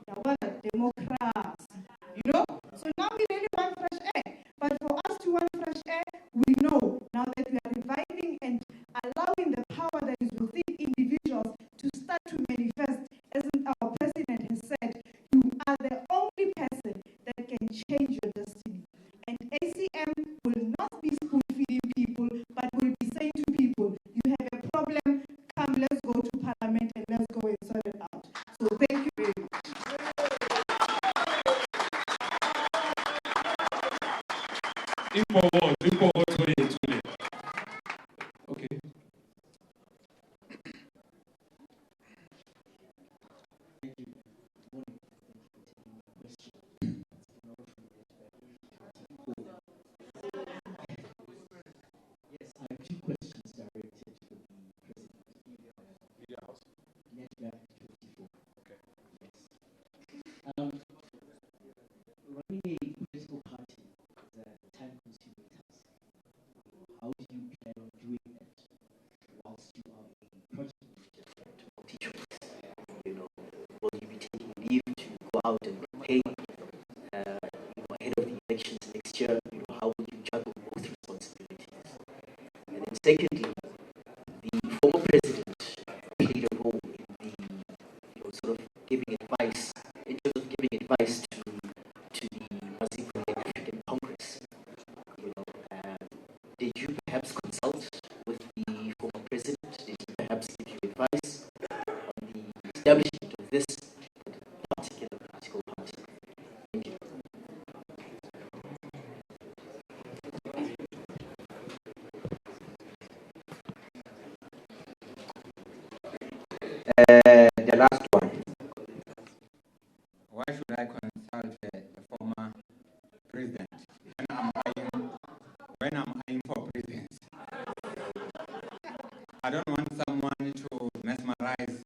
Speaker 8: Now what a democracy, you know? So now we really want fresh air. But for us to want fresh air, we know now that we are reviving and allowing the power that is within individuals to start to manifest. As our president has said, you are the only person that can change your destiny. And ACM will not be spoon-feeding people, but will be saying to people, you have a problem, come, let's go to parliament and let's go and sort it out. So thank you very much.
Speaker 3: Okay.
Speaker 4: Yes, I have two questions directed to the President.
Speaker 3: Media House.
Speaker 4: Network 54.
Speaker 3: Okay.
Speaker 4: Yes. Running a political party is a time-consuming task. How do you plan on doing that whilst you are a project manager?
Speaker 9: You know, will you be taking leave to go out and campaign ahead of the elections next year? You know, how will you juggle both responsibilities? And then secondly, the former president played a role in the sort of giving advice, in terms of giving advice to the Mazimba African Congress. You know, did you perhaps consult with the former president? Did he perhaps give you advice on the establishment of this particular political party? Thank you.
Speaker 1: The last one. Why should I consult the former president when I'm eyeing for presidents? I don't want someone to mesmerize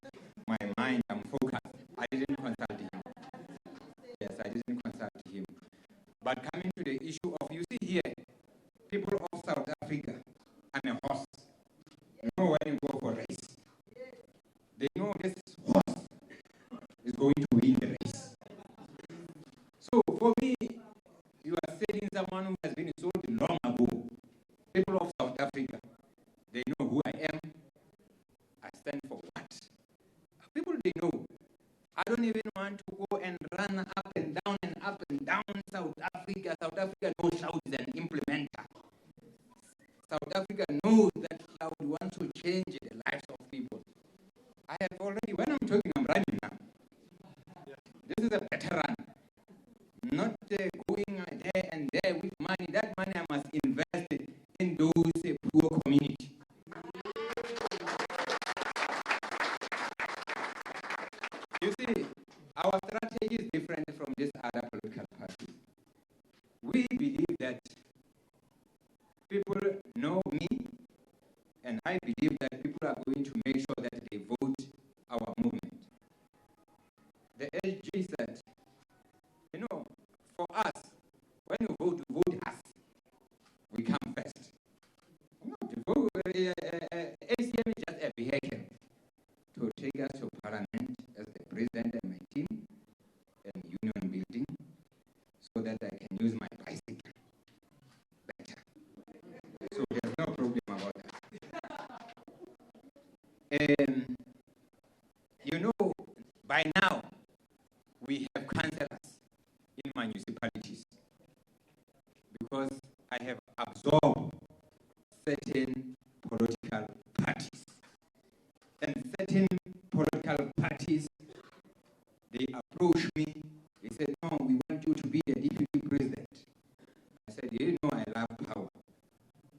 Speaker 1: my mind. I'm focused. I didn't consult him. Yes, I didn't consult him. But coming to the issue of, you see here, people of South Africa and a horse. You know when you go for a race, they know this horse is going to win the race. So for me, you are selling someone who has been sold long ago. People of South Africa, they know who I am. I stand for what? People, they know. I don't even want to go and run up and down South Africa. South Africa knows Hlaudi is an implementer. South Africa knows that Hlaudi wants to change the lives of people. I have already, when I'm talking, I'm running now. This is a better run. Not going there and there with money. That money I must invest in those poor community. You see, our strategy is different from these other political parties. We believe that people know me, and I believe that people are going to make sure that they vote our movement. The LG said, you know, for us, when you vote us. We come first. No, to vote, ACM is just a vehicle to take us to Parliament as the President and my team and union building so that I can use my bicycle better. So there's no problem about that. You know, by now, we have councillors in my municipalities because I have absorbed certain political parties. And certain political parties, they approach me, they said, no, we want you to be the deputy president. I said, you know I love power.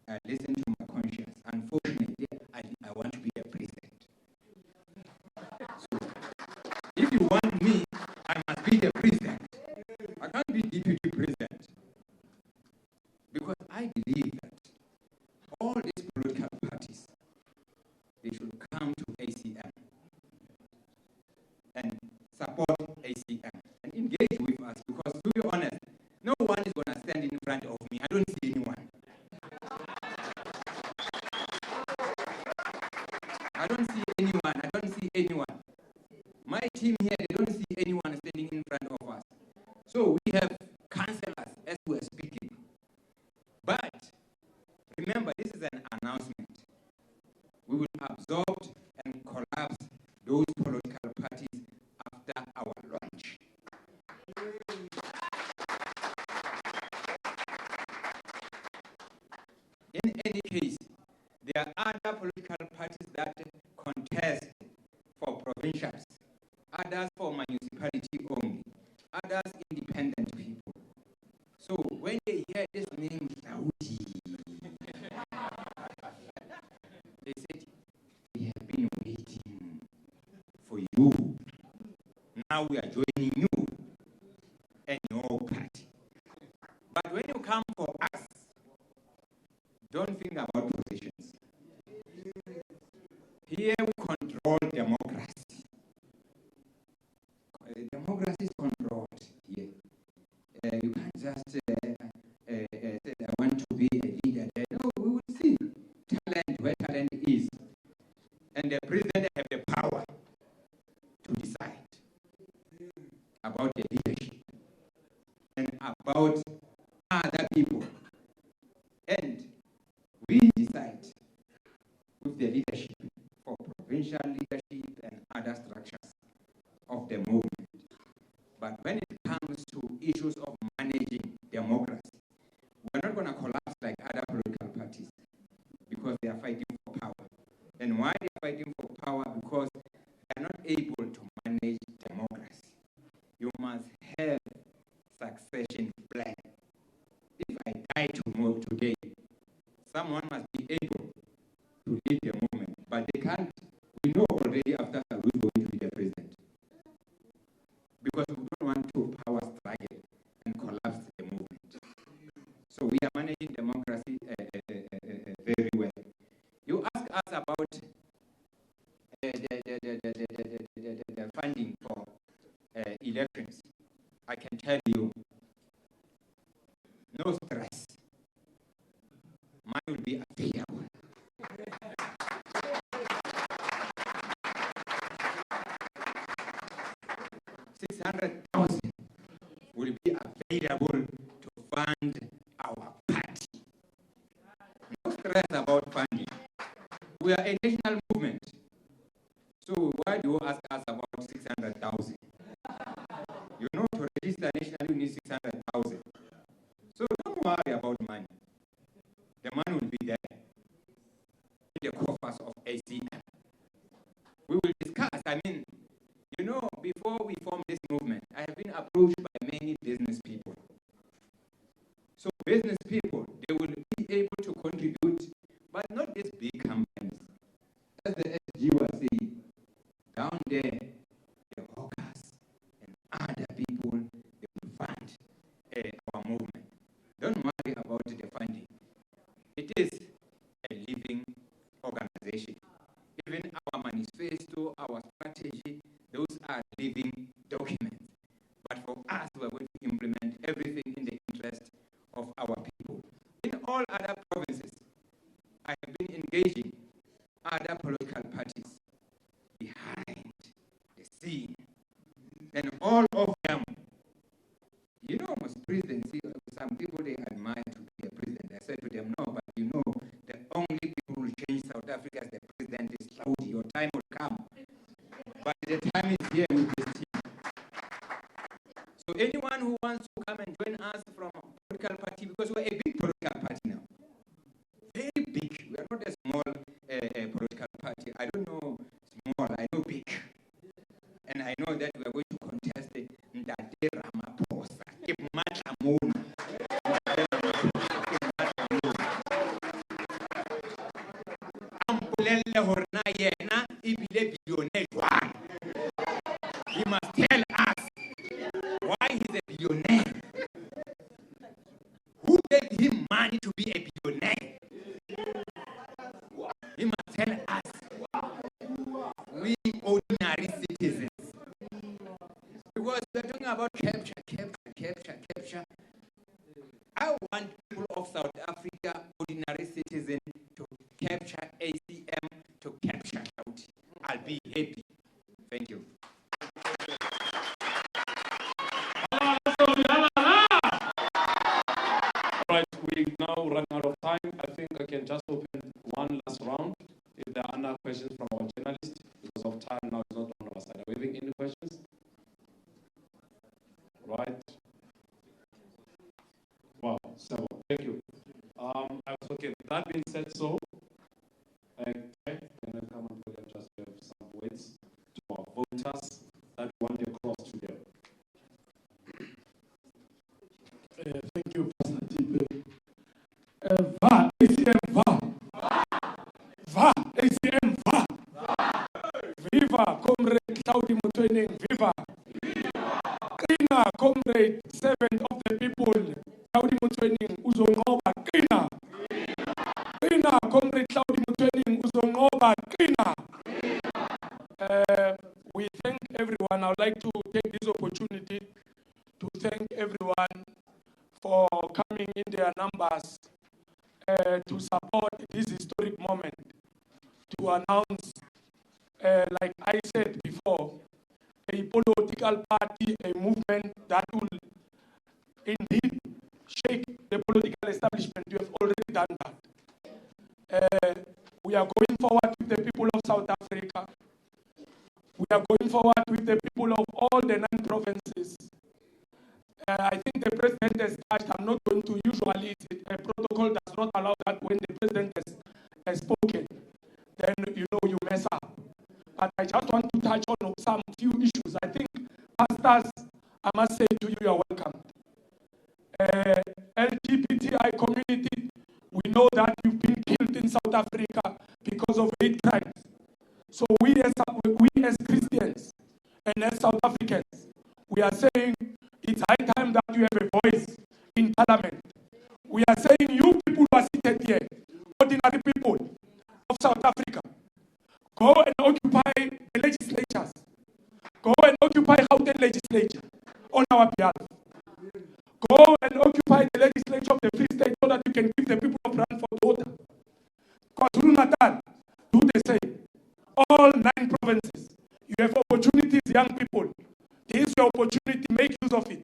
Speaker 1: I listen to my conscience. Unfortunately, I want to be a president. So, if you want me, I must be the president. I can't be deputy president. Because I believe that all these political parties, they should come to ACM and support ACM and engage with us, because to be honest, no one is going to stand in front of me. I don't see anyone. I don't see anyone. My team here, they don't see anyone standing in front of us. So we have councillors as we are speaking. But remember, this is an announcement. We will absorb and collapse those political parties after our launch. In any case, there are other political parties that contest for provincials, others for municipality only, others independent people. So when they hear this name, Hlaudi, they said, we have been waiting for you. Now we are joining you and your party. But when you come for us, don't think about positions. Here we control democracy. Democracy is controlled here. You can't just say, I want to be a leader there. No, we will see talent where talent is. And the president has the power to decide about the leadership and about other people. And we decide with the leadership for provincial leadership and other structures of the movement. But when it comes to issues of managing democracy, we're not going to collapse like other political parties because they are fighting for power. And why they are fighting for power? Because they are not able to manage democracy. You must have succession plan. If I die tomorrow today, someone must be able to lead the movement, but they can't. We know already after who is going to be the president, because we don't want to power struggle and collapse the movement. So we are managing democracy very well. You ask us about the funding for elections. I can tell you, no stress. Mine will be available. 600,000 will be available to fund our party. No stress about funding. We are a national movement. So why do you ask us about 600,000? You know, to register nationally, you need 600,000. So don't worry about money. The money will be there in the coffers of ACM. We will discuss. I mean, you know, before we form this movement, I have been approached by many business people. So business people, they will be able to contribute, but not these big companies. As the SG was saying, down there, the hawkers and other people, they will fund our movement. Don't worry about the funding. It is a living organization. Even our manifesto, our strategy, those are living documents. But for us, we are going to implement everything in the interest of our people. In all other provinces, I have been engaging other political parties behind the scene. And all of them, you know, most presidency, some people, they admire to be a president. I said to them, no, but you know, the only people who change South Africa as the president is Hlaudi. Your time the time is here with this team. So anyone who wants to come and join us from a political party, because we're a big political party now. Very big. We are not a small political party. I don't know small, I know big. And I know that we are going to contest the Ndate Ramaphosa. He must tell us why he's a billionaire. Who gave him money to be a billionaire? He must tell us, we ordinary citizens. Because we're talking about capture. I want people of South Africa, ordinary citizens, to capture ACM, to capture Hlaudi. I'll be happy. Thank you.
Speaker 3: Right, we now run out of time. I think I can just open one last round. If there are no questions from our journalists, because of time now is not on our side. Are we having any questions? Right. Wow, so thank you. Okay, that being said, so can I come and just have some words to our voters that want to cross to them.
Speaker 10: Thank you, Pastor Tipe. Va, ACM, va. Va, ACM, va. Viva, Comrade Hlaudi Motsoeneng, viva. Qina, Comrade, servant of the people, Hlaudi Motsoeneng, uzonqoba, qina. Qina, Comrade Hlaudi Motsoeneng, uzonqoba, qina. We thank everyone. I would like to take this opportunity to thank everyone for coming in their numbers to support this historic moment, to announce, like I said before, a political party, a movement that will indeed shake the political establishment. We have already done that. We are going forward with the people of South Africa. We are going forward with the people of all the 9 provinces. I think the president has touched, I'm not going to usually, a protocol does not allow that when the president has spoken, then you mess up. But I just want to touch on some few issues. I think, pastors, I must say to you, you are welcome. LGBTI community, we know that you've been killed in South Africa because of hate crimes. So we as Christians and as South Africans, we are saying it's high time that you have a voice in Parliament. We are saying you people who are seated here, ordinary people of South Africa, go and occupy the legislatures. Go and occupy Gauteng legislature on our behalf. Go and occupy the legislature of the Free State so that you can give the people of Brandford water. KwaZulu-Natal, do the same. All 9 provinces, you have opportunities, young people. This is your opportunity, make use of it.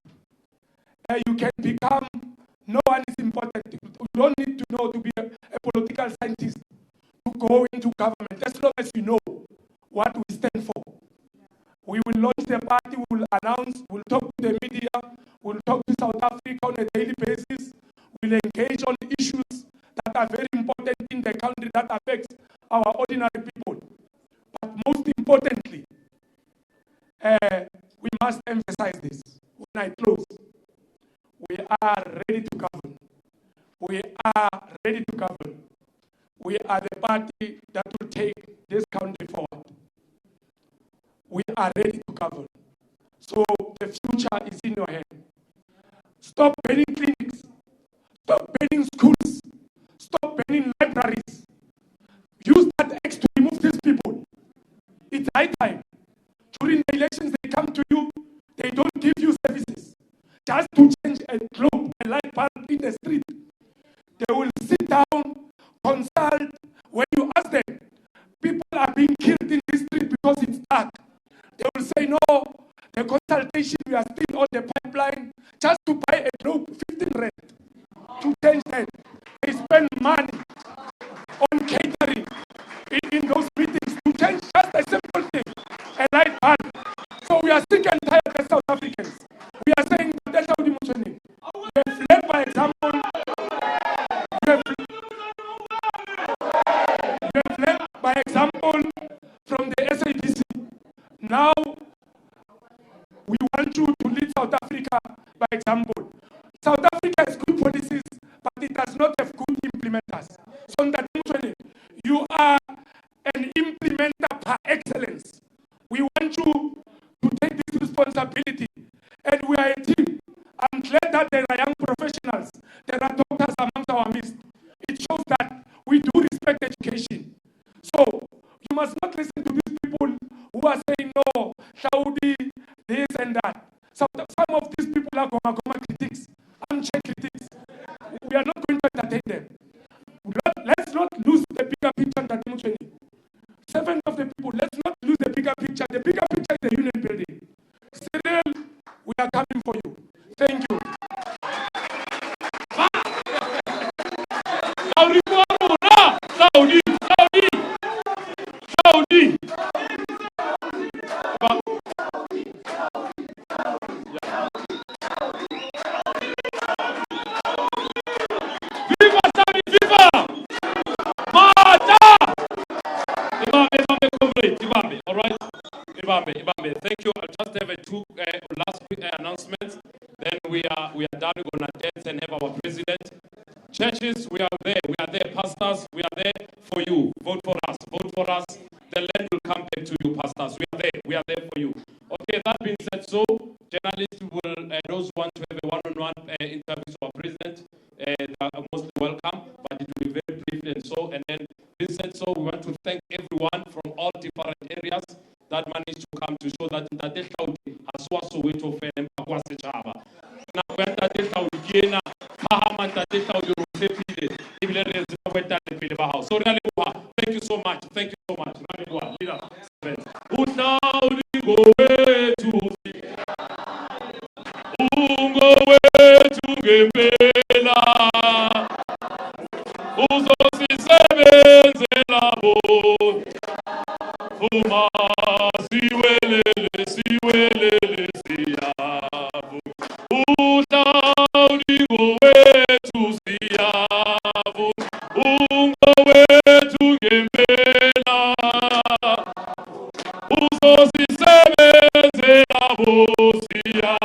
Speaker 10: You can become, no one is important. You don't need to know to be a political scientist to go into government, as long as you know what we stand for. We will launch the party, we will announce, we'll talk to the media, we'll talk to South Africa on a daily basis, we'll engage on issues that are very important in the country that affects our ordinary people. But most importantly, we must emphasize this. When I close, we are ready to govern. We are ready to govern. We are the party that will take this country forward. We are ready to govern. So the future is in your hand. Stop banning clinics. Stop banning schools. Stop banning libraries. Use that X to remove these people. It's high time. During the elections, they come to you, they don't give you services. Just to change a globe, a light bulb in the street. They will sit down, consult. When you ask them, people are being killed in the street because it's dark. They will say, no, the consultation, we are still on the pipeline. Just to buy a globe, 15 rand. To change that. They spend money on catering in those meetings to change just a simple thing. A light bulb.
Speaker 3: Ibame, thank you. I'll just have two last quick announcements. Then we are done. We're gonna dance and have our president. Churches, we are there. We are there. Pastors, we are there for you. Vote for us. Vote for us. The land will come back to you, pastors. We are there. We are there for you. Okay, that being said, so journalists will, those who want to have a one-on-one interview with our president, they are most welcome, but it will be very brief and so. And then, being said so, we want to thank everyone from all different areas that managed to come to show that Hlaudi has also wait for them. Now, when Hlaudi came, so thank you so much. Thank you so much. Hlaudi go to Gembela, uzosisebenzela uma siwelele siyavu. Hlaudi ngowethu siyavu, ungowethu Gembela, uzosisebenzela siyavu.